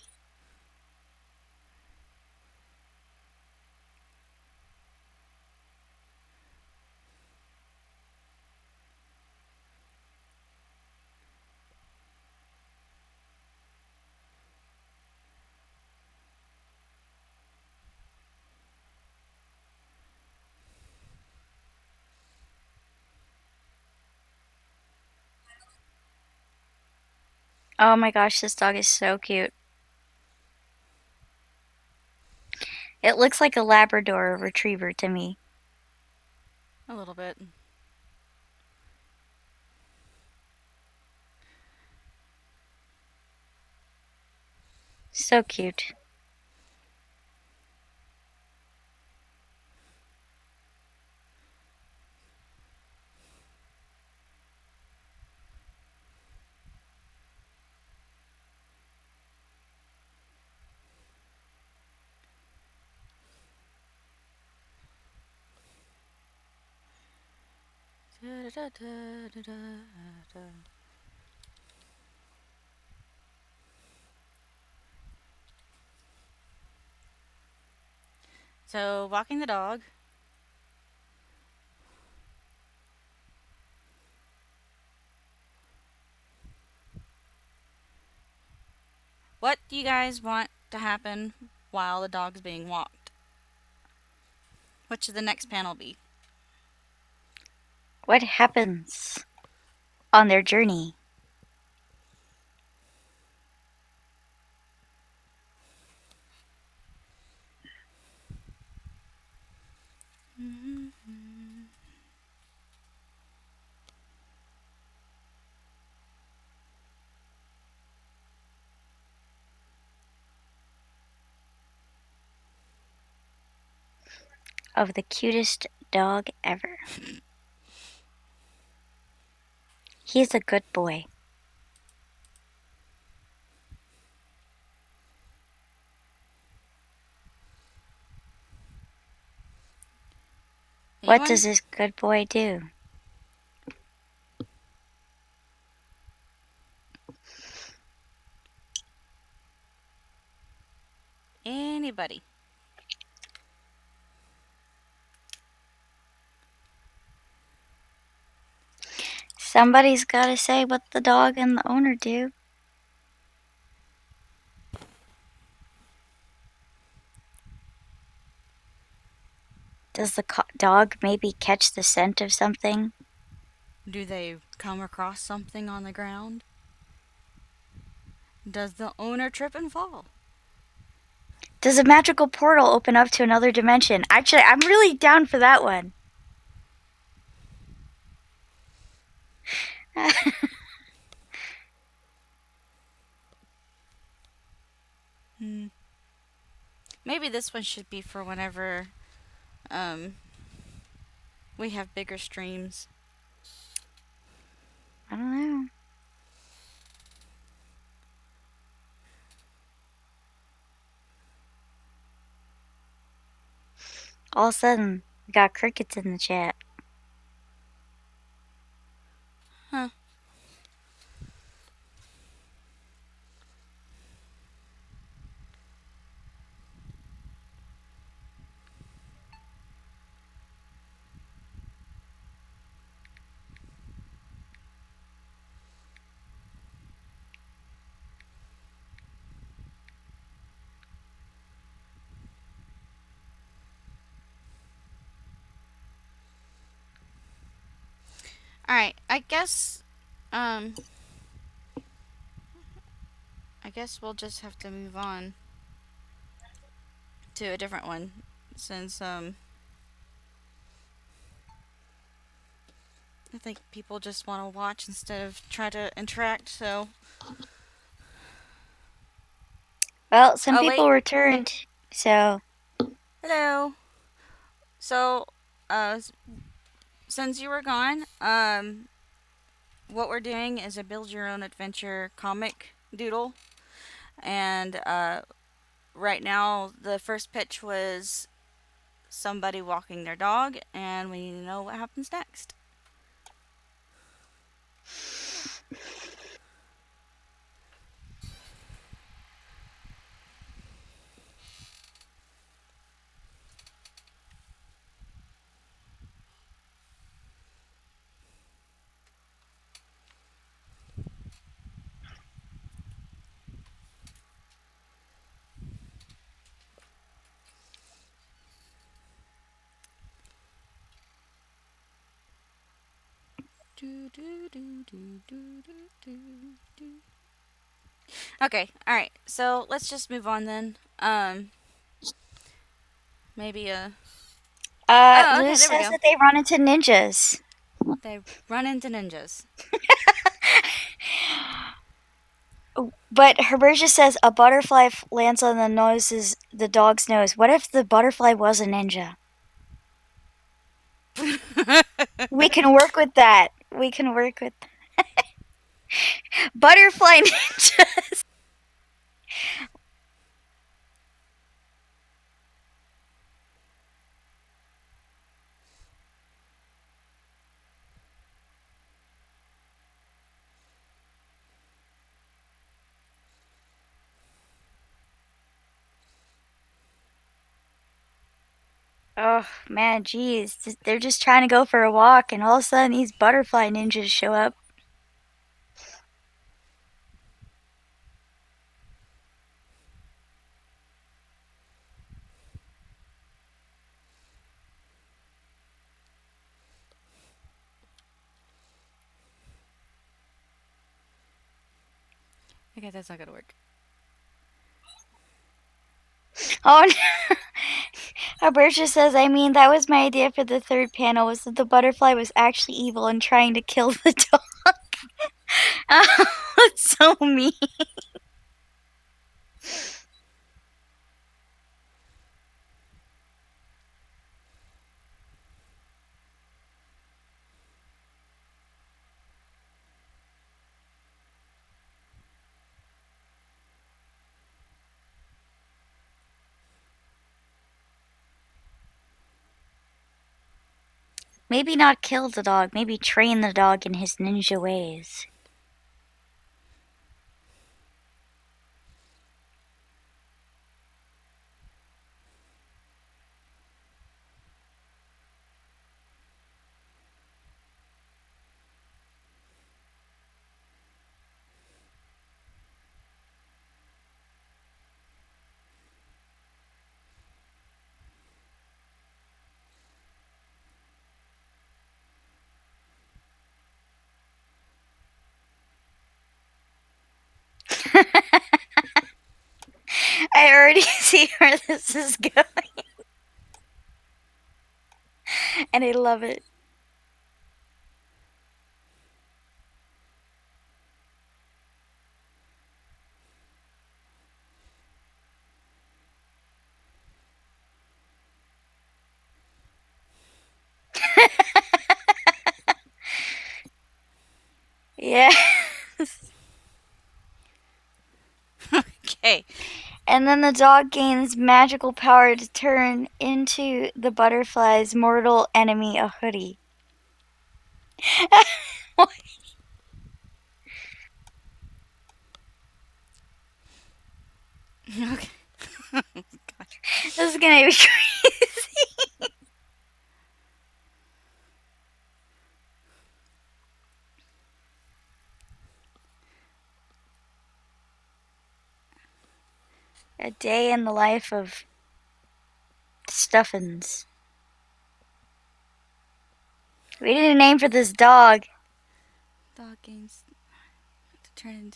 B: Oh my gosh, this dog is so cute. It looks like a Labrador retriever to me.
A: A little bit.
B: So cute.
A: So, walking the dog. What do you guys want to happen while the dog's being walked? What should the next panel be?
B: What happens on their journey? Of the cutest dog ever. He's a good boy. What
A: Anyone?
B: does this good boy do?
A: Anybody?
B: Somebody's gotta say what the dog and the owner do. Does the dog maybe catch the scent of something?
A: Do they come across something on the ground? Does the owner trip and fall?
B: Does a magical portal open up to another dimension? Actually, I'm really down for that one.
A: Hmm. Maybe this one should be for whenever um, we have bigger streams.
B: I don't know. All of a sudden, we got crickets in the chat.
A: Huh. Alright, um I guess we'll just have to move on to a different one since I think people just want to watch instead of try to interact. So,
B: Well, some
A: oh wait,
B: people returned, so
A: hello. So, uh, since you were gone, what we're doing is a build your own adventure comic doodle, and right now the first pitch was somebody walking their dog, and we need to know what happens next. Okay, all right. So let's just move on then. Maybe a. Oh, okay.
B: Luz
A: There we
B: says
A: go.
B: that they run into ninjas.
A: They run into ninjas.
B: But Herbergia says a butterfly lands on the dog's nose. What if the butterfly was a ninja? We can work with that. We can work with butterfly ninjas. Oh man, geez, they're just trying to go for a walk, and all of a sudden these butterfly ninjas show up.
A: Okay, that's not gonna work.
B: Oh no. Alberta says, I mean, that was my idea for the third panel, was that the butterfly was actually evil and trying to kill the dog. Oh, that's so mean. Maybe not kill the dog, maybe train the dog in his ninja ways. I already see where this is going, and I love it. Yeah.
A: Okay.
B: And then the dog gains magical power to turn into the butterfly's mortal enemy, a hoodie.
A: Okay.
B: This is gonna be crazy. A day in the life of Stuffins. We need a name for this dog.
A: Dog gains to turn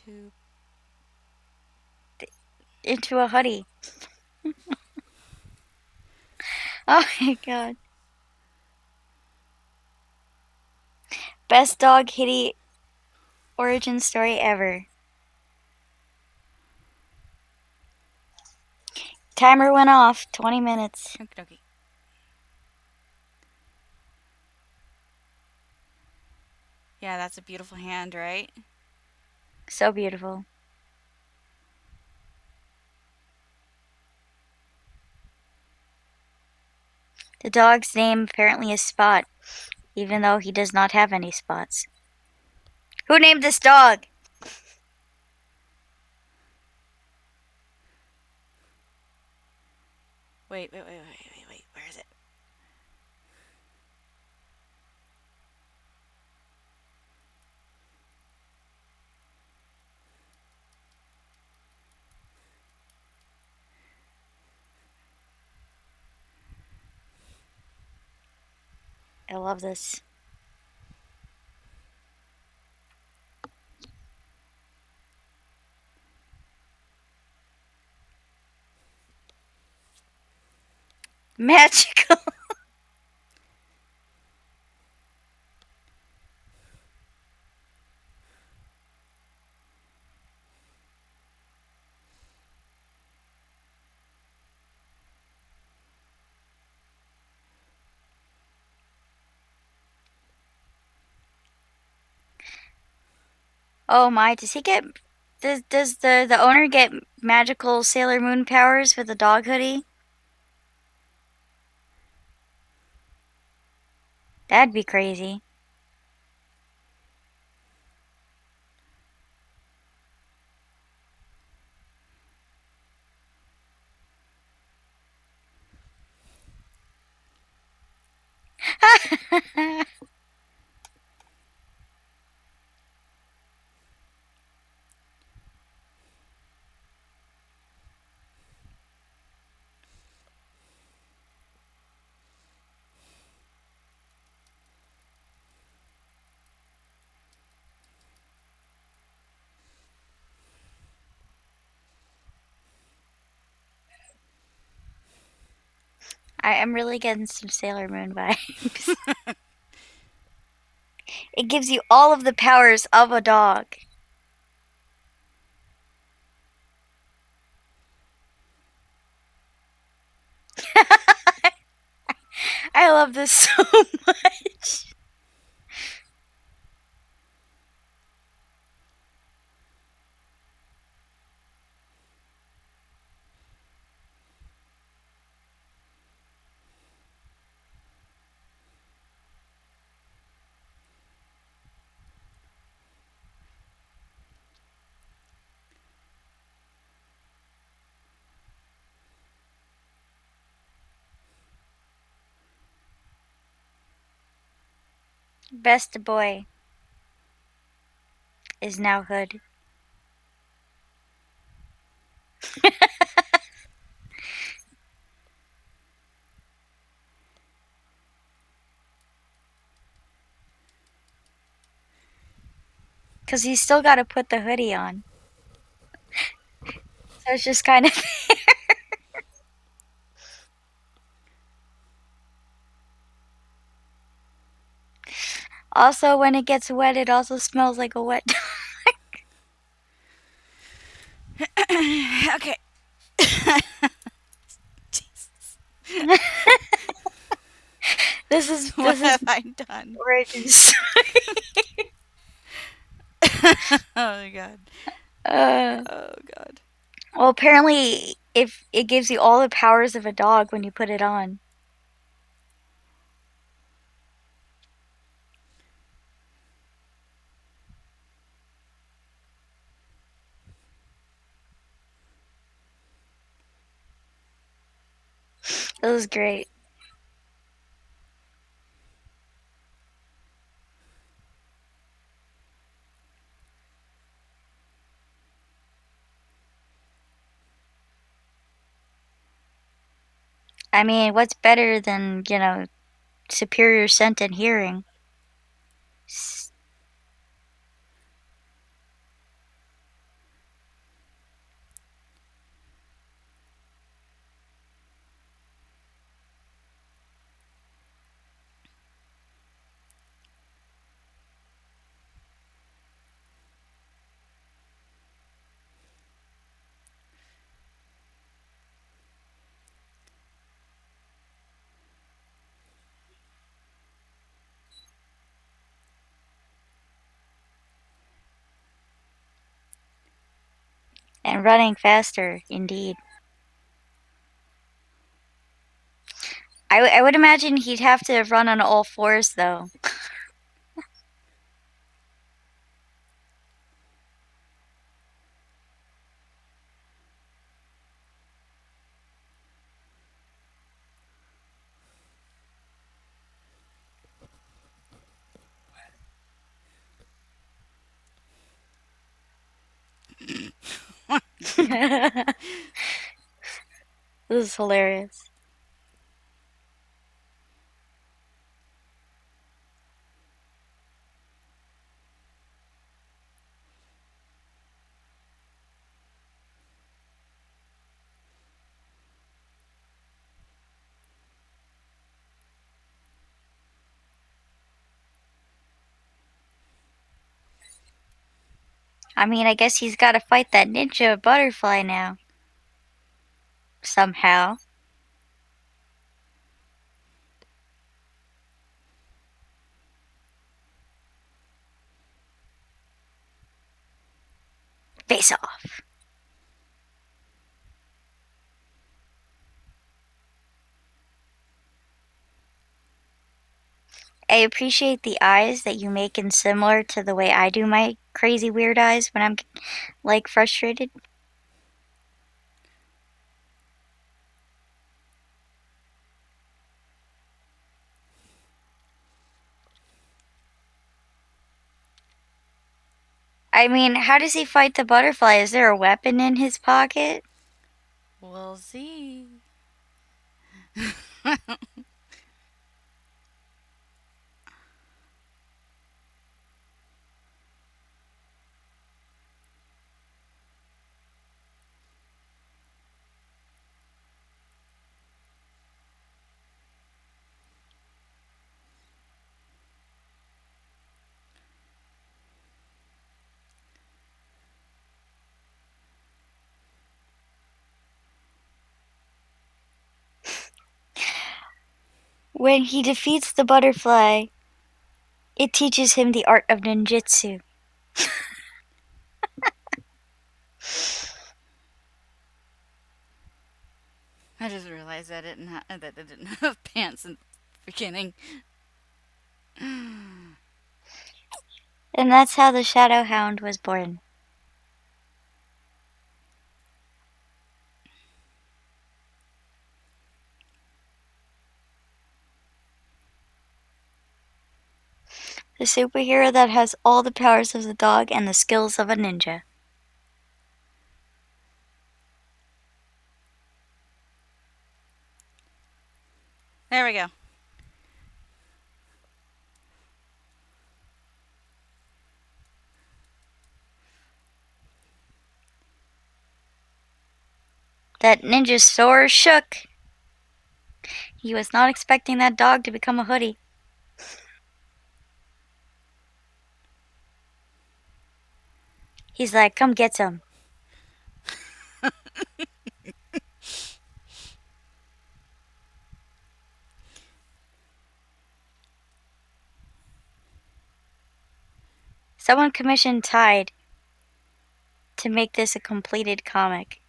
B: Into a hoodie. Oh my god. Best dog hitty origin story ever. Timer went off. 20 minutes.
A: Okie dokie. Yeah, that's a beautiful hand, right?
B: So beautiful. The dog's name apparently is Spot, even though he does not have any spots. Who named this dog?
A: Wait. Where is it?
B: I love this. Magical. Oh my, does he get... Does the owner get magical Sailor Moon powers with the dog hoodie? That'd be crazy. I am really getting some Sailor Moon vibes. It gives you all of the powers of a dog. I love this so much. Best boy is now Hood. Because he's still got to put the hoodie on. So it's just kind of. Also, when it gets wet, it also smells like a wet
A: Okay.
B: dog. This is
A: What
B: this is
A: have I done?
B: origin story.
A: Oh my god.
B: Uh,
A: Oh god.
B: well, apparently, if it gives you all the powers of a dog when you put it on. It was great. I mean, what's better than, superior scent and hearing? And running faster, indeed. I would imagine he'd have to run on all fours, though. This is hilarious. I mean, I guess he's got to fight that ninja butterfly now. Somehow. Face off. I appreciate the eyes that you make in similar to the way I do my crazy weird eyes when I'm, like, frustrated. I mean, how does he fight the butterfly? Is there a weapon in his pocket?
A: We'll see.
B: When he defeats the butterfly, it teaches him the art of ninjutsu.
A: I just realized that I didn't have pants in the beginning.
B: And that's how the Shadow Hound was born. The superhero that has all the powers of the dog and the skills of a ninja.
A: There we go.
B: That ninja sore shook. He was not expecting that dog to become a hoodie. He's like, come get some. Someone commissioned Tide to make this a completed comic.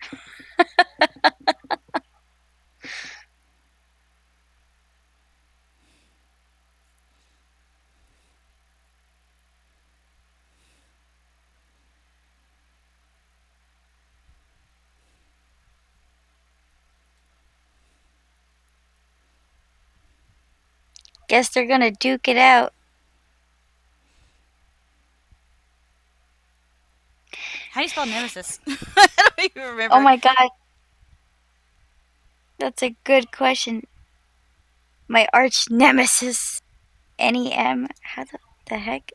B: Guess they're gonna duke it out.
A: How do you spell nemesis? I don't even
B: Oh
A: remember.
B: my god, that's a good question. My arch nemesis. NEM. How the heck?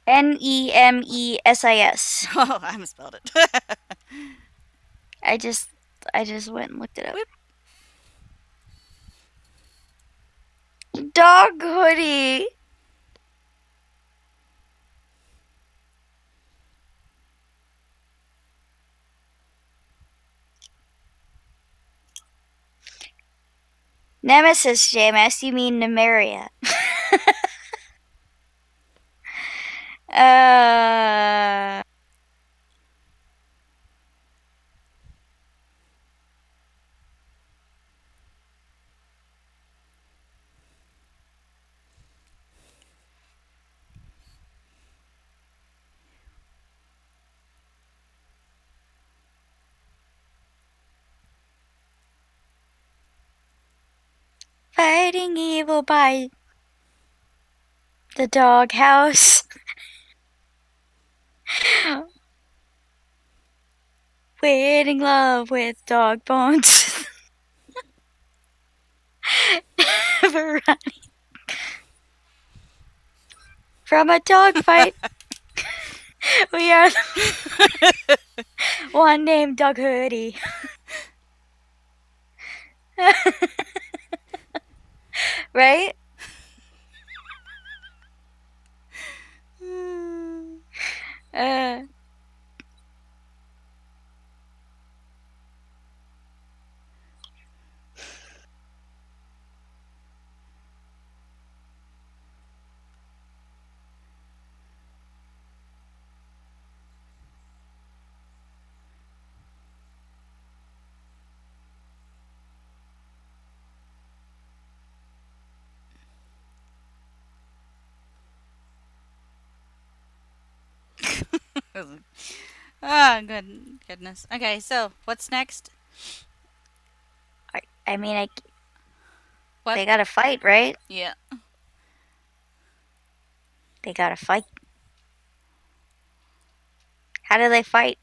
B: NEMESIS.
A: Oh, I misspelled it.
B: I just I just went and looked it up.
A: Whip.
B: Dog hoodie. Nemesis, JMS, you mean Nemeria. uh Fighting evil by the doghouse. Winning love with dog bones. Never running from a dog fight. We are one named Dog Hoodie. Right? Uh,
A: Ah, goodness. Okay, so what's next?
B: I mean,
A: What?
B: they gotta fight, right?
A: Yeah.
B: They gotta fight. How do they fight?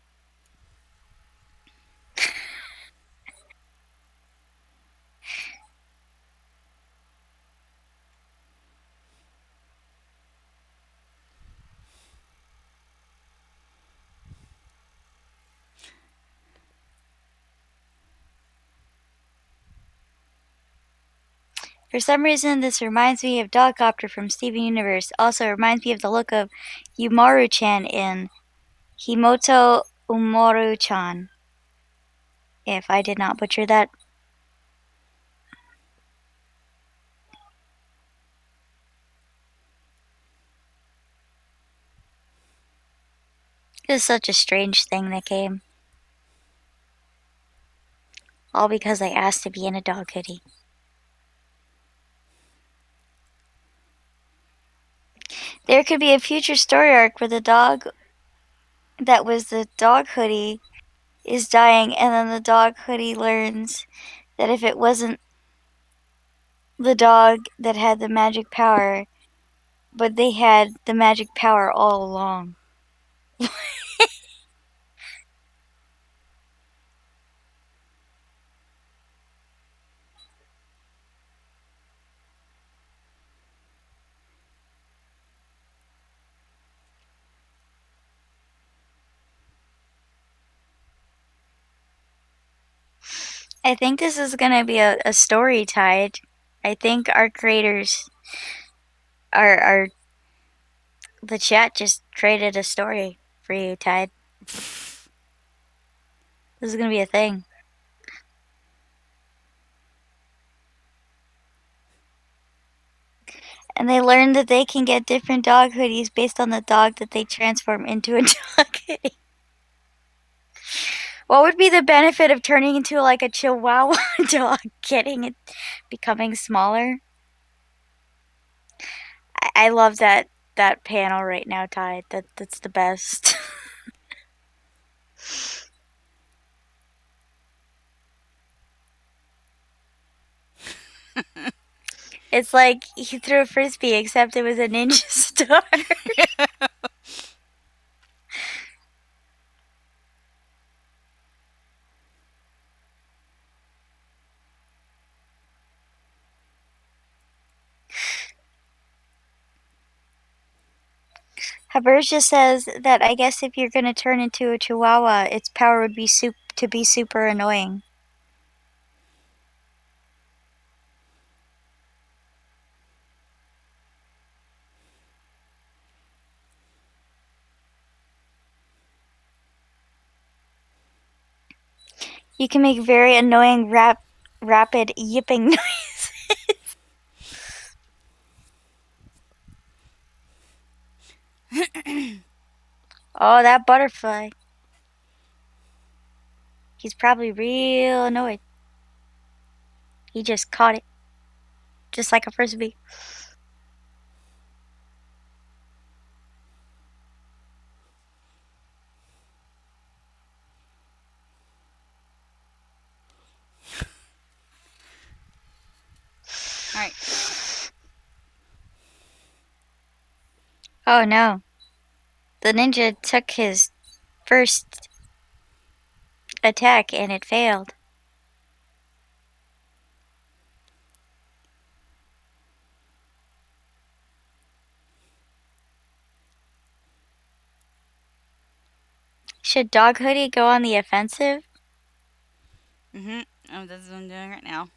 B: For some reason, this reminds me of Dogcopter from Steven Universe. Also reminds me of the look of Yumaru-chan in Himoto Umoru-chan. If I did not butcher that. It is such a strange thing that came. All because I asked to be in a dog hoodie. There could be a future story arc where the dog that was the dog hoodie is dying, and then the dog hoodie learns that if it wasn't the dog that had the magic power, but they had the magic power all along. I think this is going to be a story tied. I think our creators, our the chat just created a story for you, Tide. This is going to be a thing. And they learned that they can get different dog hoodies based on the dog that they transform into a dog hoodie. What would be the benefit of turning into like a Chihuahua dog, getting it, becoming smaller? I love that panel right now, Tide. That's the best. It's like he threw a frisbee, except it was a ninja star. Haberge just says that I guess if you're gonna turn into a Chihuahua, its power would be to be super annoying. You can make very annoying rapid yipping noise. Oh, that butterfly. He's probably real annoyed. He just caught it. Just like a frisbee.
A: Alright.
B: Oh no. The ninja took his first attack and it failed. Should Dog Hoodie go on the offensive?
A: Mm-hmm. Oh, that's what I'm doing right now.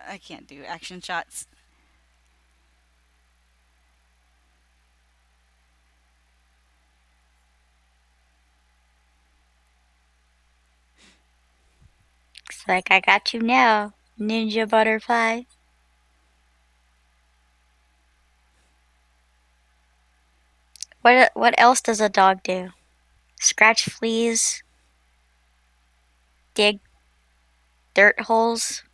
A: I can't do action shots.
B: It's like, I got you now, ninja butterfly. What else does a dog do? Scratch fleas, dig dirt holes.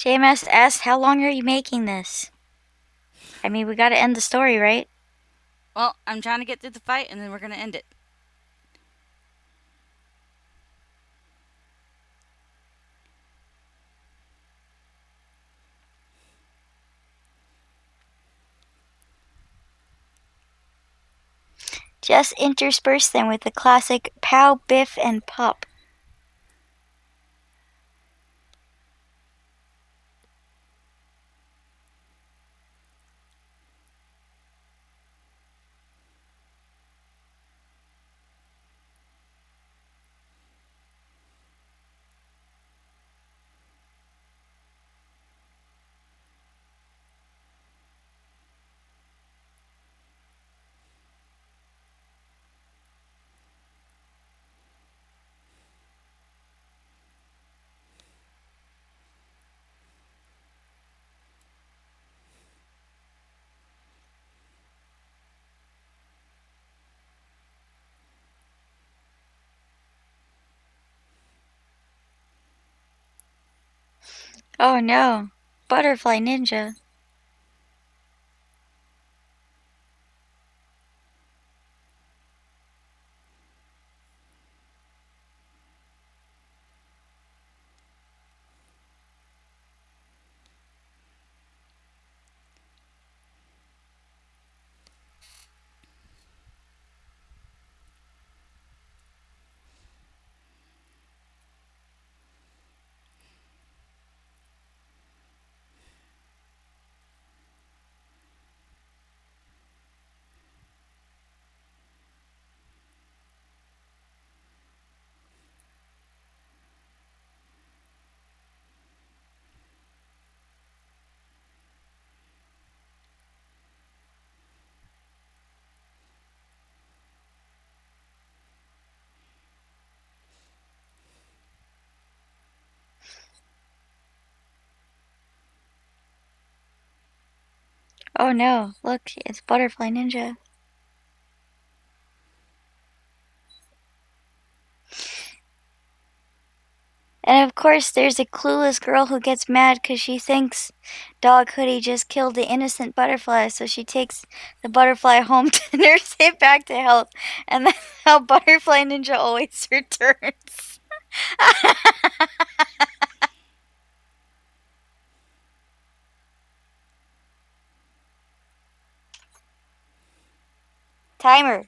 B: JMS asked, how long are you making this? I mean, we gotta end the story, right?
A: Well, I'm trying to get through the fight and then we're gonna end it.
B: Just intersperse them with the classic pow, biff, and pop. Oh no. Butterfly Ninja. Oh no, look, it's Butterfly Ninja. And of course, there's a clueless girl who gets mad because she thinks Dog Hoodie just killed the innocent butterfly, so she takes the butterfly home to nurse it back to health. And that's how Butterfly Ninja always returns. Timer.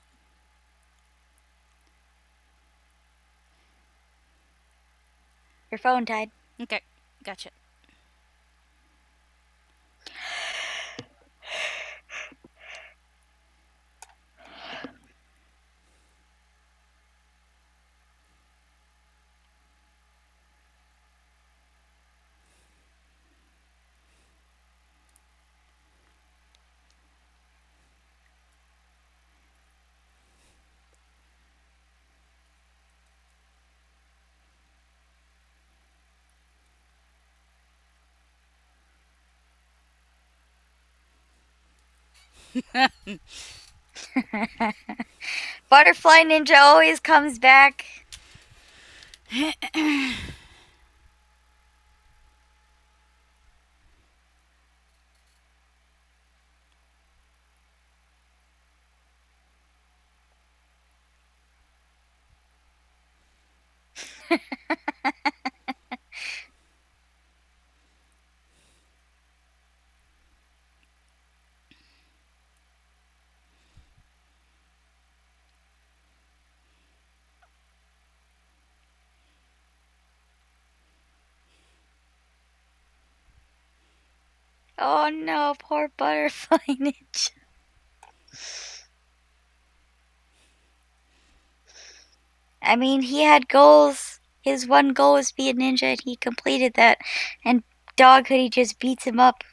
B: Your phone died.
A: Okay, gotcha.
B: Butterfly Ninja always comes back. Oh no, poor Butterfly Ninja. I mean, he had goals. His one goal was to be a ninja, and he completed that. And Dog Hoodie just beats him up.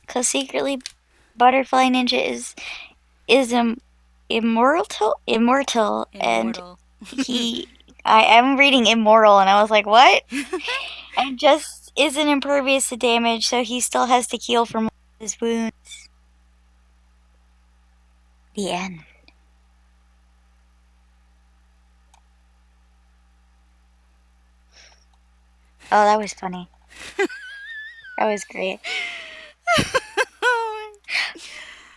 B: Cause secretly, Butterfly Ninja is immortal, and
A: Immortal.
B: he. I am reading immoral, and I was like, what? And just isn't impervious to damage, so he still has to heal from his wounds. The end. Oh, that was funny. That was great.
A: Oh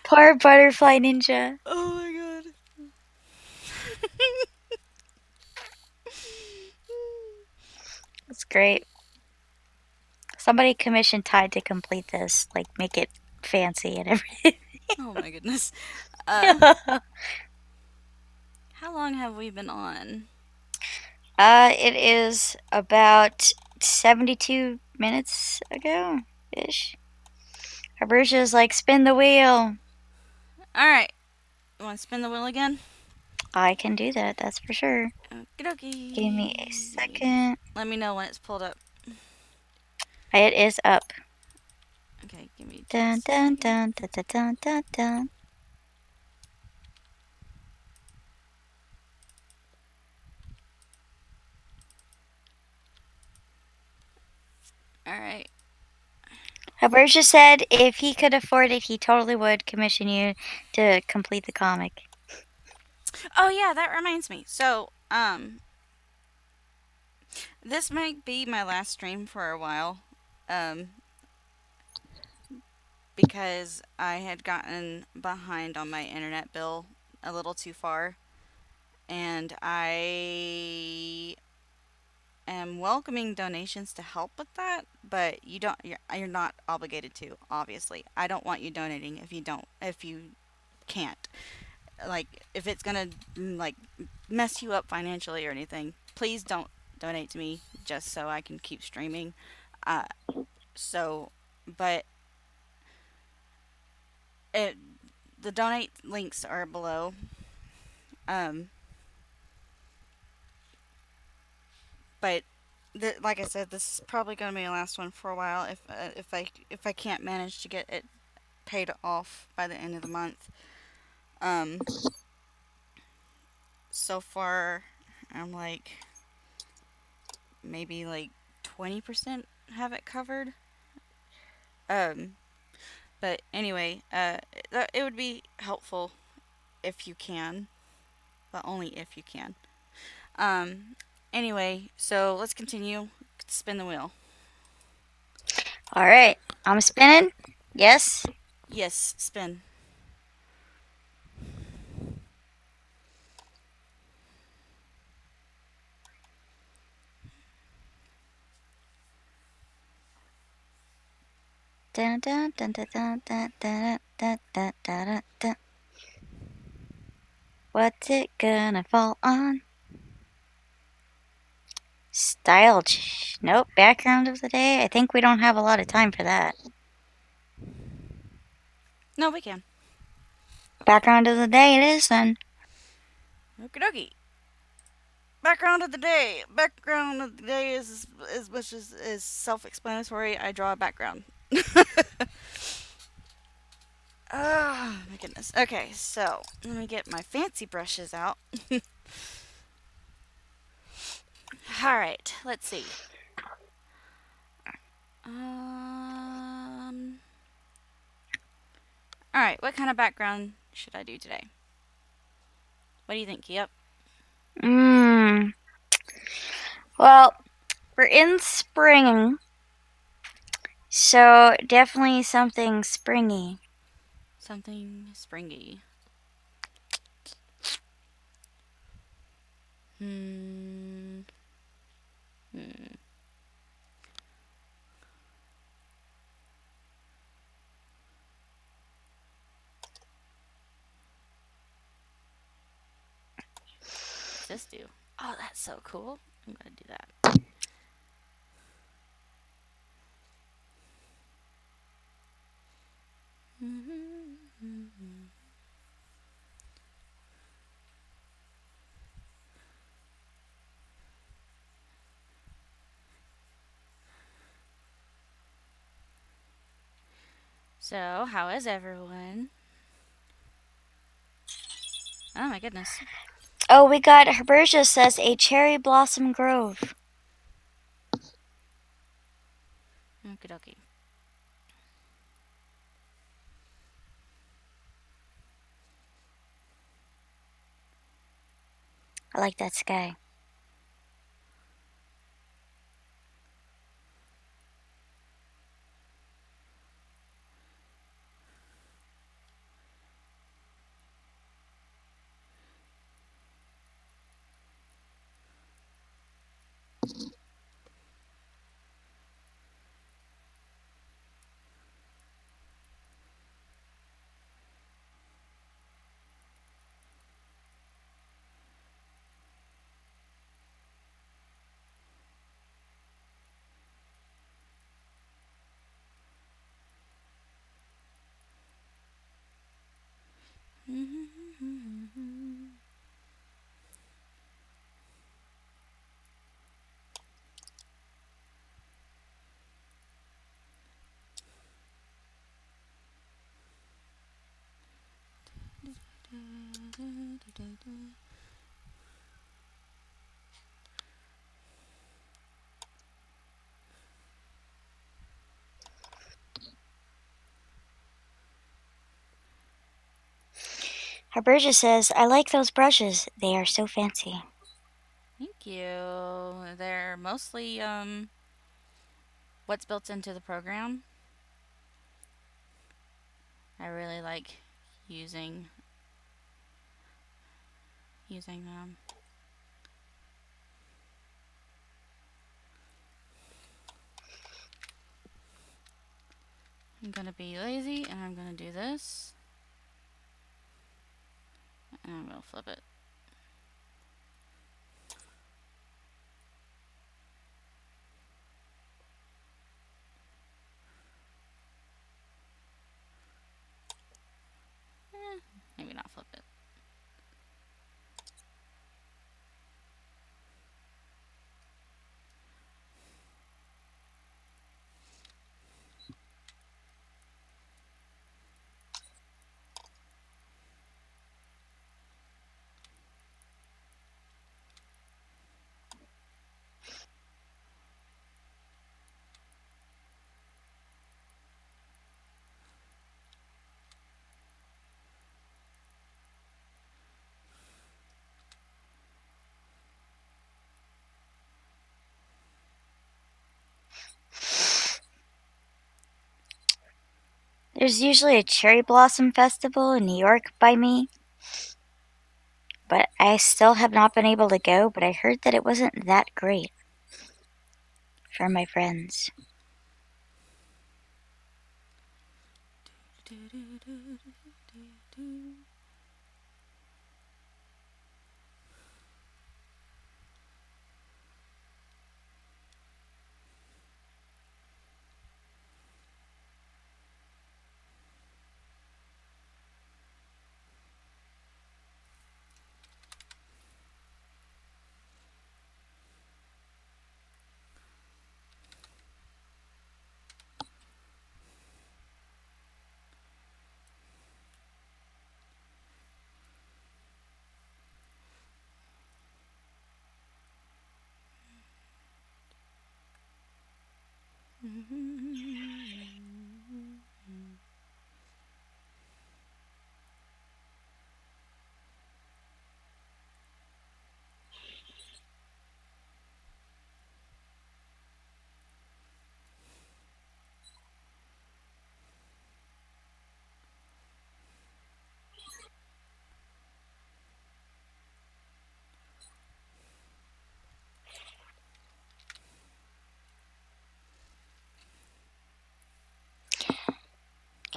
B: Poor butterfly ninja.
A: my god.
B: It's great. Somebody commissioned Tide to complete this, like make it fancy and everything.
A: Oh my goodness. How long have we been on?
B: It is about 72 minutes ago ish. Habrusha's like, spin the wheel.
A: Alright. You want to spin the wheel again?
B: I can do that, that's for sure.
A: Okie
B: Give me a
A: dokie.
B: second.
A: Let me know when it's pulled up.
B: It is up.
A: Okay, give me
B: Dun
A: just a
B: dun
A: second.
B: dun dun dun dun dun dun.
A: Alright.
B: Habrusha said if he could afford it, he totally would commission you to complete the comic.
A: Oh yeah, that reminds me. So, this might be my last stream for a while. Um, because I had gotten behind on my internet bill a little too far, and I am welcoming donations to help with that, but you're not obligated to, obviously. I don't want you donating if you can't. Like if it's going to like mess you up financially or anything, please don't donate to me just so I can keep streaming. Uh so but it the donate links are below. Um, but like I said, this is probably going to be the last one for a while. If I can't manage to get it paid off by the end of the month, um, so far I'm like maybe like 20% have it covered. Um, but anyway, it would be helpful if you can, but only if you can. Um, anyway, so let's continue. Spin the wheel.
B: Alright, I'm spinning. Yes.
A: Yes, spin.
B: Dun, dun, dun, dun, dun, dun, dun, dun, dun, dun, dun, dun. What's it gonna fall on? Style. Nope. Background of the day. I think we don't have a lot of time for that.
A: No, we can.
B: Background of the day it is then.
A: Okie dokie. Background of the day. Background of the day is which is self-explanatory. I draw a background. Oh my goodness. Okay, so let me get my fancy brushes out. All right, let's see. Um. All right, what kind of background should I do today? What do you think, Yep.
B: Mmm. Well, we're in spring, so definitely something springy.
A: Something springy. Hmm. Hmm. What's this do? Oh, that's so cool. I'm gonna do that. So, how is everyone? Oh my goodness.
B: Oh, we got Herbergia says a cherry blossom grove.
A: Okie dokie.
B: I like that sky. Herbergia says, I like those brushes. They are so fancy.
A: Thank you. They're mostly what's built into the program. I really like using them. I'm gonna be lazy and I'm gonna do this. And I'm gonna flip it. Maybe not flip it.
B: There's usually a cherry blossom festival in New York by me, but I still have not been able to go, but I heard that it wasn't that great from my friends.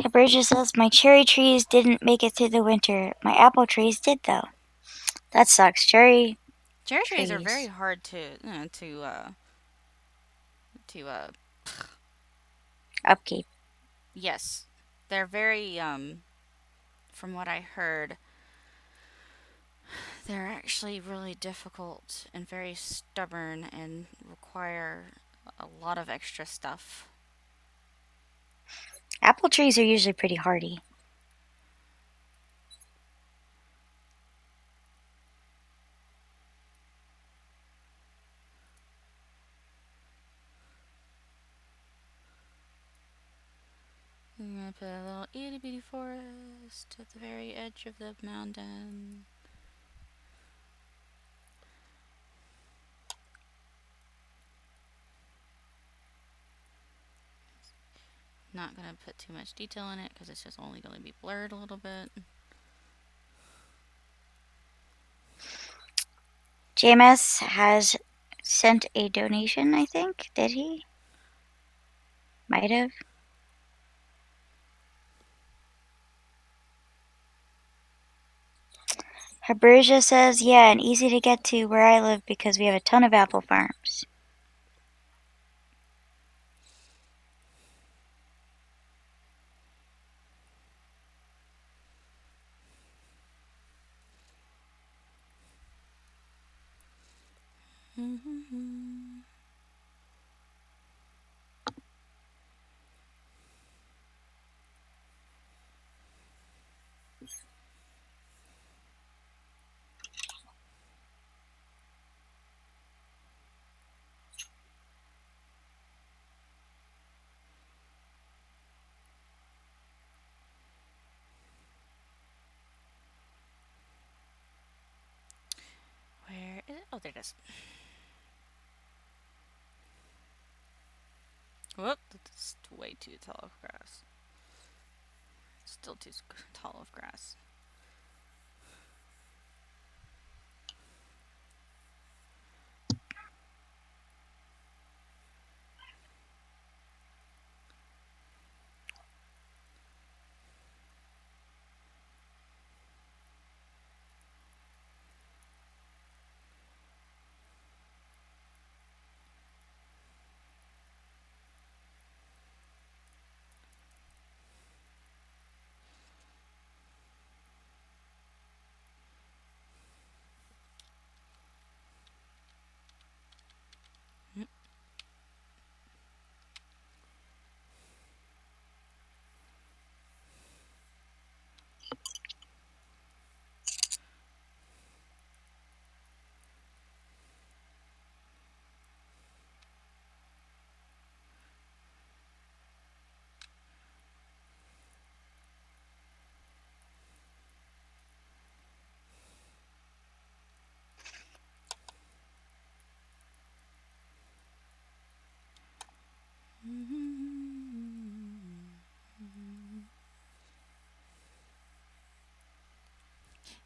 B: Herbergia says, my cherry trees didn't make it through the winter. My apple trees did, though. That sucks. Cherry
A: Cherry trees are very
B: trees.
A: hard to
B: Upkeep.
A: yes. They're very from what I heard, they're actually really difficult and very stubborn and require a lot of extra stuff.
B: Apple trees are usually pretty hardy.
A: gonna put a little itty bitty forest at the very edge of the mountain. Not gonna put too much detail in it because it's just only gonna be blurred a little bit.
B: JMS has sent a donation, I think. Did he? Might have. Habruja says, yeah, and easy to get to where I live because we have a ton of apple farms.
A: Where is it? Oh, there it is. Whoop, that's way too tall of grass. Still too tall of grass.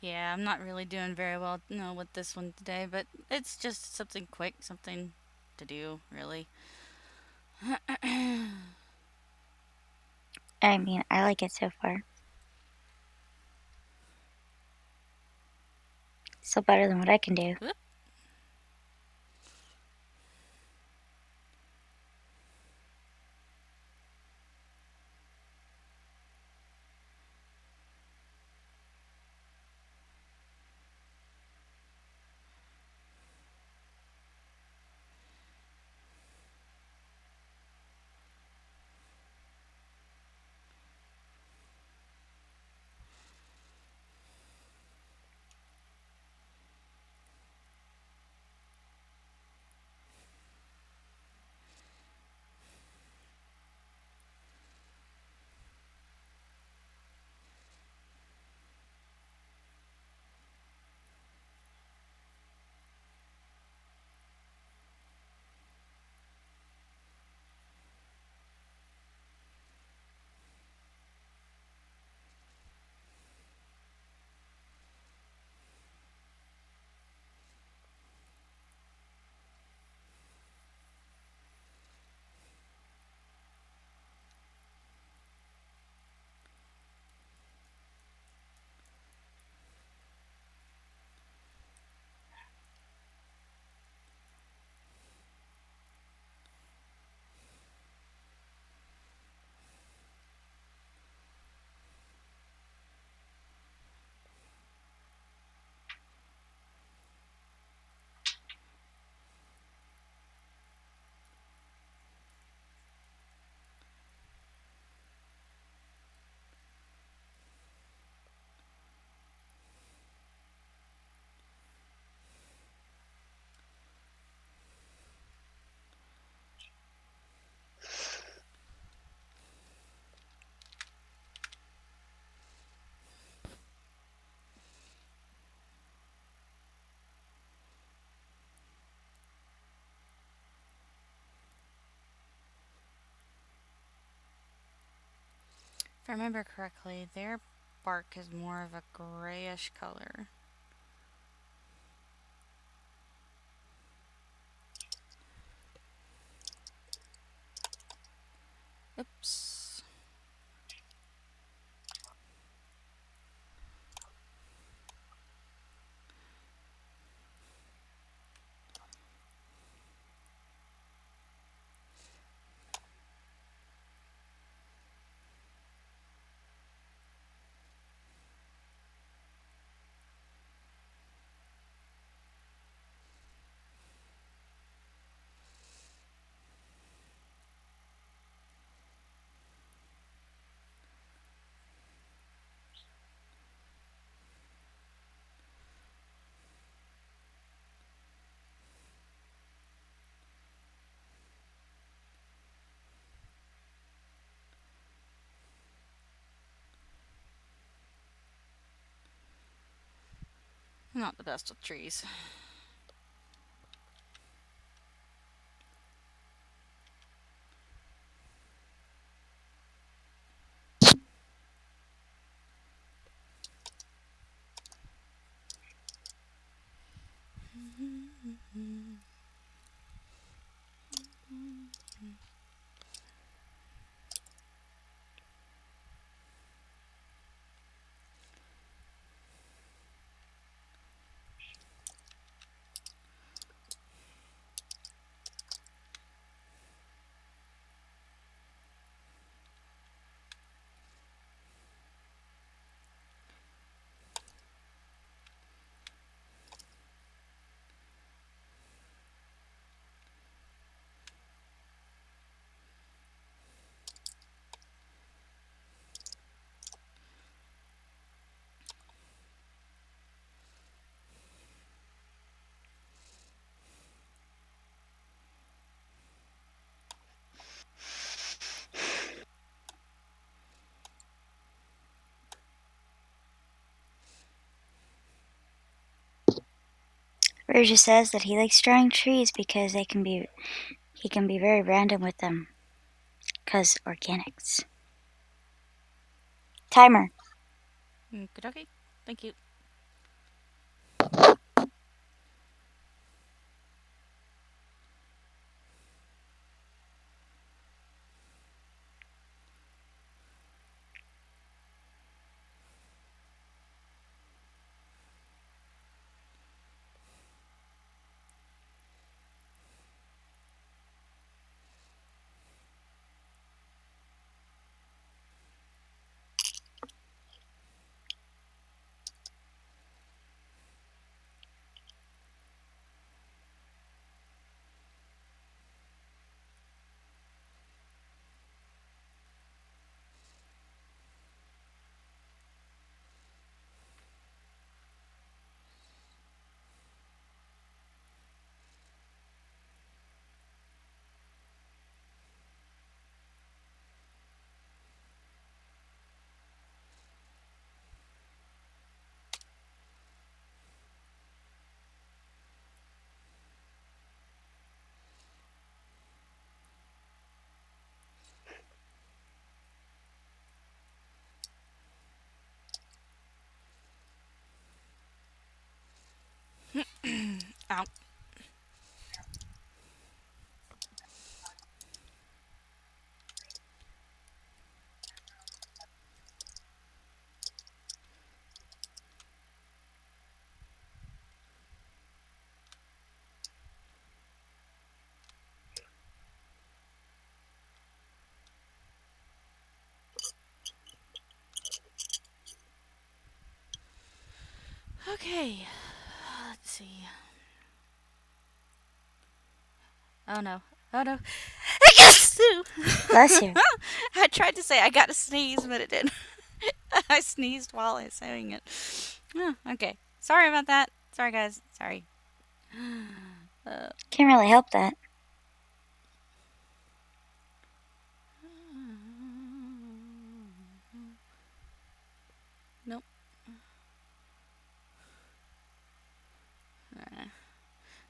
A: Yeah, I'm not really doing very well, no, with this one today, but it's just something quick, something to do, really.
B: I mean, I like it so far. Still better than what I can do.
A: Whoop. If I remember correctly, their bark is more of a grayish color. Oops. Not the best with trees.
B: Virgil says that he likes drawing trees because he can be very random with them. Cause organics. Timer.
A: Okay. Thank you. Ow. Okay. Let's see. Oh no. Oh no. I got Sue.
B: Bless you.
A: I tried to say I got to sneeze, but it didn't. I sneezed while I was saying it. Oh, okay. Sorry about that. Sorry, guys. Sorry. Uh,
B: Can't really help that.
A: nope.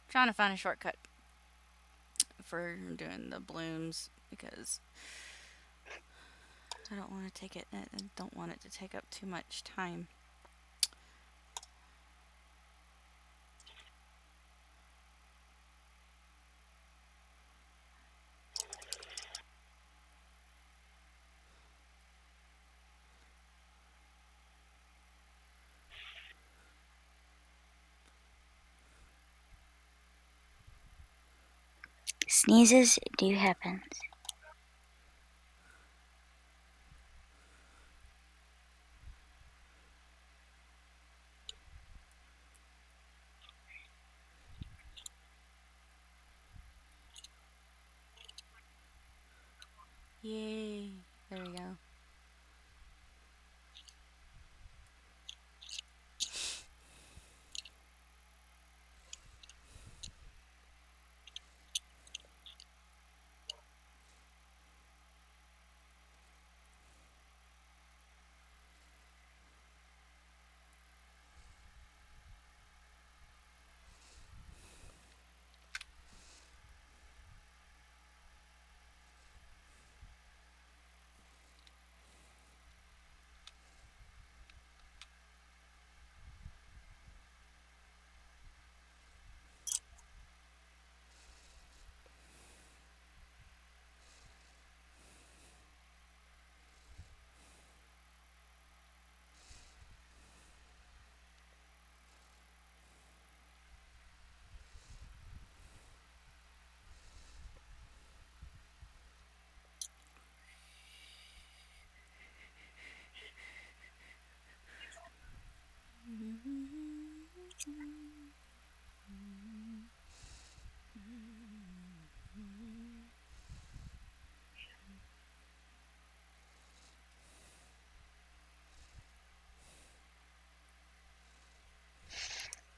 A: Trying to find a shortcut for doing the blooms because I don't want to take it. I don't want it to take up too much time.
B: Sneezes do happen.
A: Yay! There we go.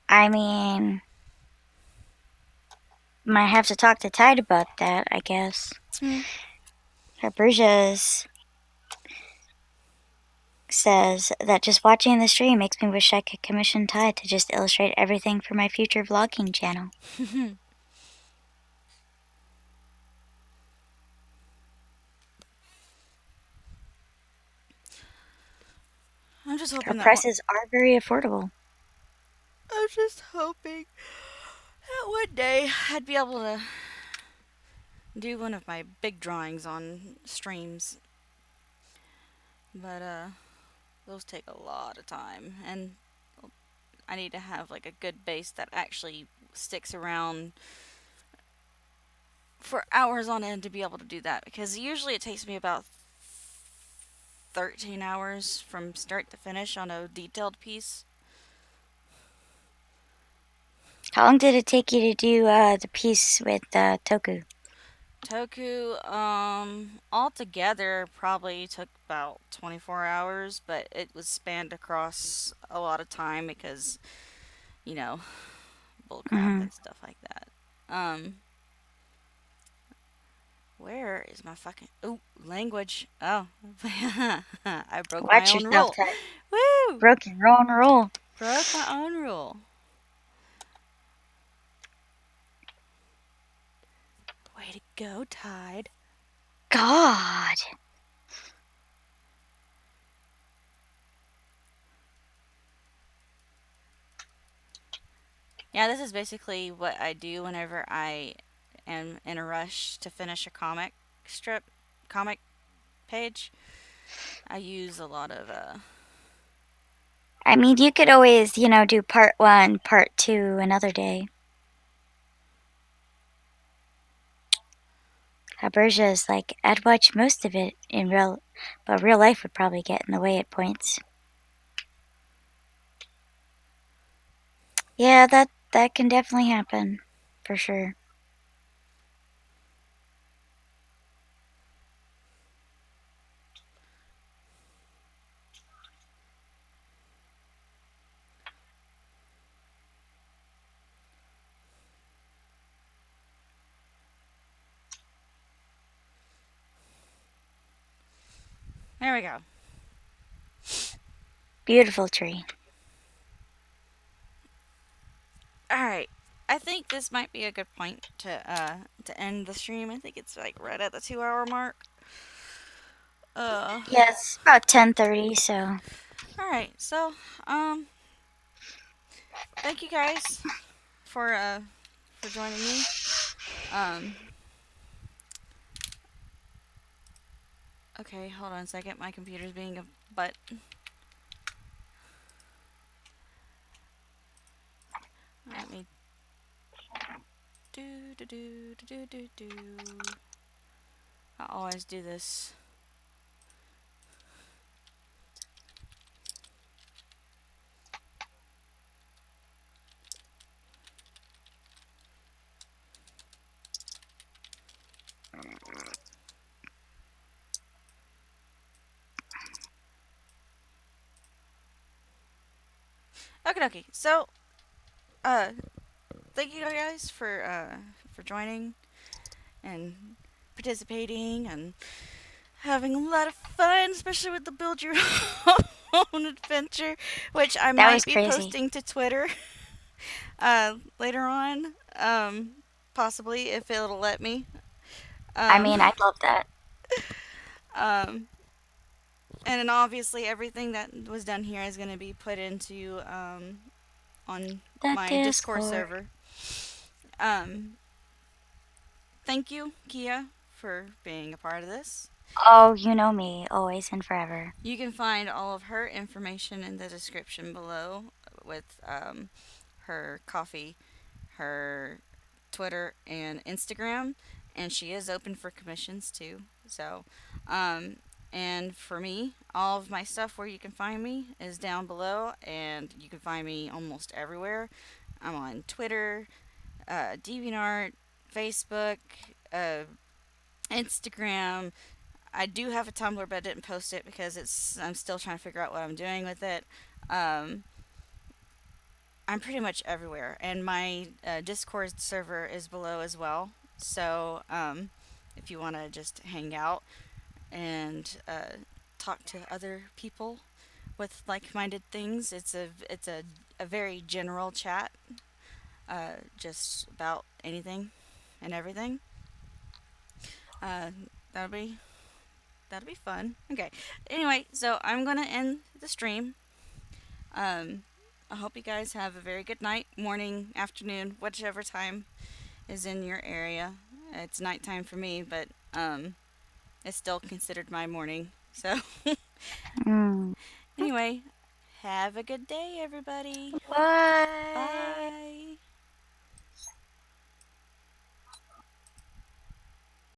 B: I mean, might have to talk to Tide about that, I guess.
A: Hmm.
B: Burgess says that just watching the stream makes me wish I could commission Tide to just illustrate everything for my future vlogging channel.
A: I'm just
B: Her
A: hoping that
B: prices are very affordable.
A: I'm just hoping that one day I'd be able to do one of my big drawings on streams. But those take a lot of time, and I need to have like a good base that actually sticks around for hours on end to be able to do that, because usually it takes me about 13 hours from start to finish on a detailed piece.
B: How long did it take you to do the piece with Toku?
A: Toku, altogether probably took about 24 hours, but it was spanned across a lot of time because, you know, bullcrap
B: Mm-hmm.
A: and stuff like that. Um, where is my fucking. Ooh, language. Oh. I broke my
B: Watch
A: own
B: yourself,
A: rule.
B: Tide.
A: Woo!
B: Broken roll and roll.
A: Broke my own rule. Way to go, Tide.
B: God.
A: Yeah, this is basically what I do whenever I am in a rush to finish a comic page. I use a lot of
B: I mean, you could always, do part 1, part 2 another day. Berja is like, I'd watch most of it but real life would probably get in the way at points. Yeah, that can definitely happen, for sure.
A: there we go.
B: Beautiful tree.
A: All right. I think this might be a good point to end the stream. I think it's like right at the 2 hour mark. Uh,
B: Yeah, it's about 10:30, so
A: all right. So, um, thank you guys for joining me. Um, okay, hold on a second. My computer's being a butt. Let me do. I always do this. Okay, okay. So, uh, thank you guys for joining and participating and having a lot of fun, especially with the build your own adventure, which I
B: that
A: might
B: was
A: be
B: crazy.
A: posting to Twitter later on, possibly if it'll let me.
B: I
A: Um,
B: mean, I love that.
A: um, and then obviously everything that was done here is going to be put into on
B: The
A: my Discord
B: Discord.
A: server. Um, Thank you, Kia, for being a part of this.
B: Oh, you know me, always and forever.
A: You can find all of her information in the description below with her coffee, her Twitter, and Instagram. And she is open for commissions too. So, um, and for me, all of my stuff where you can find me is down below, and you can find me almost everywhere. I'm on Twitter, DeviantArt, Facebook, uh, Instagram. I do have a Tumblr, but I didn't post it because I'm still trying to figure out what I'm doing with it. Um, I'm pretty much everywhere, and my Discord server is below as well. So if you want to just hang out and talk to other people with like-minded things, it's a very general chat, just about anything and everything. Uh, that'll be that'll be fun. Okay. Anyway, so I'm gonna end the stream. Um, I hope you guys have a very good night, morning, afternoon, whichever time is in your area. It's nighttime for me, but it's still considered my morning. So
B: Mm.
A: anyway, have a good day, everybody.
B: Bye.
A: Bye.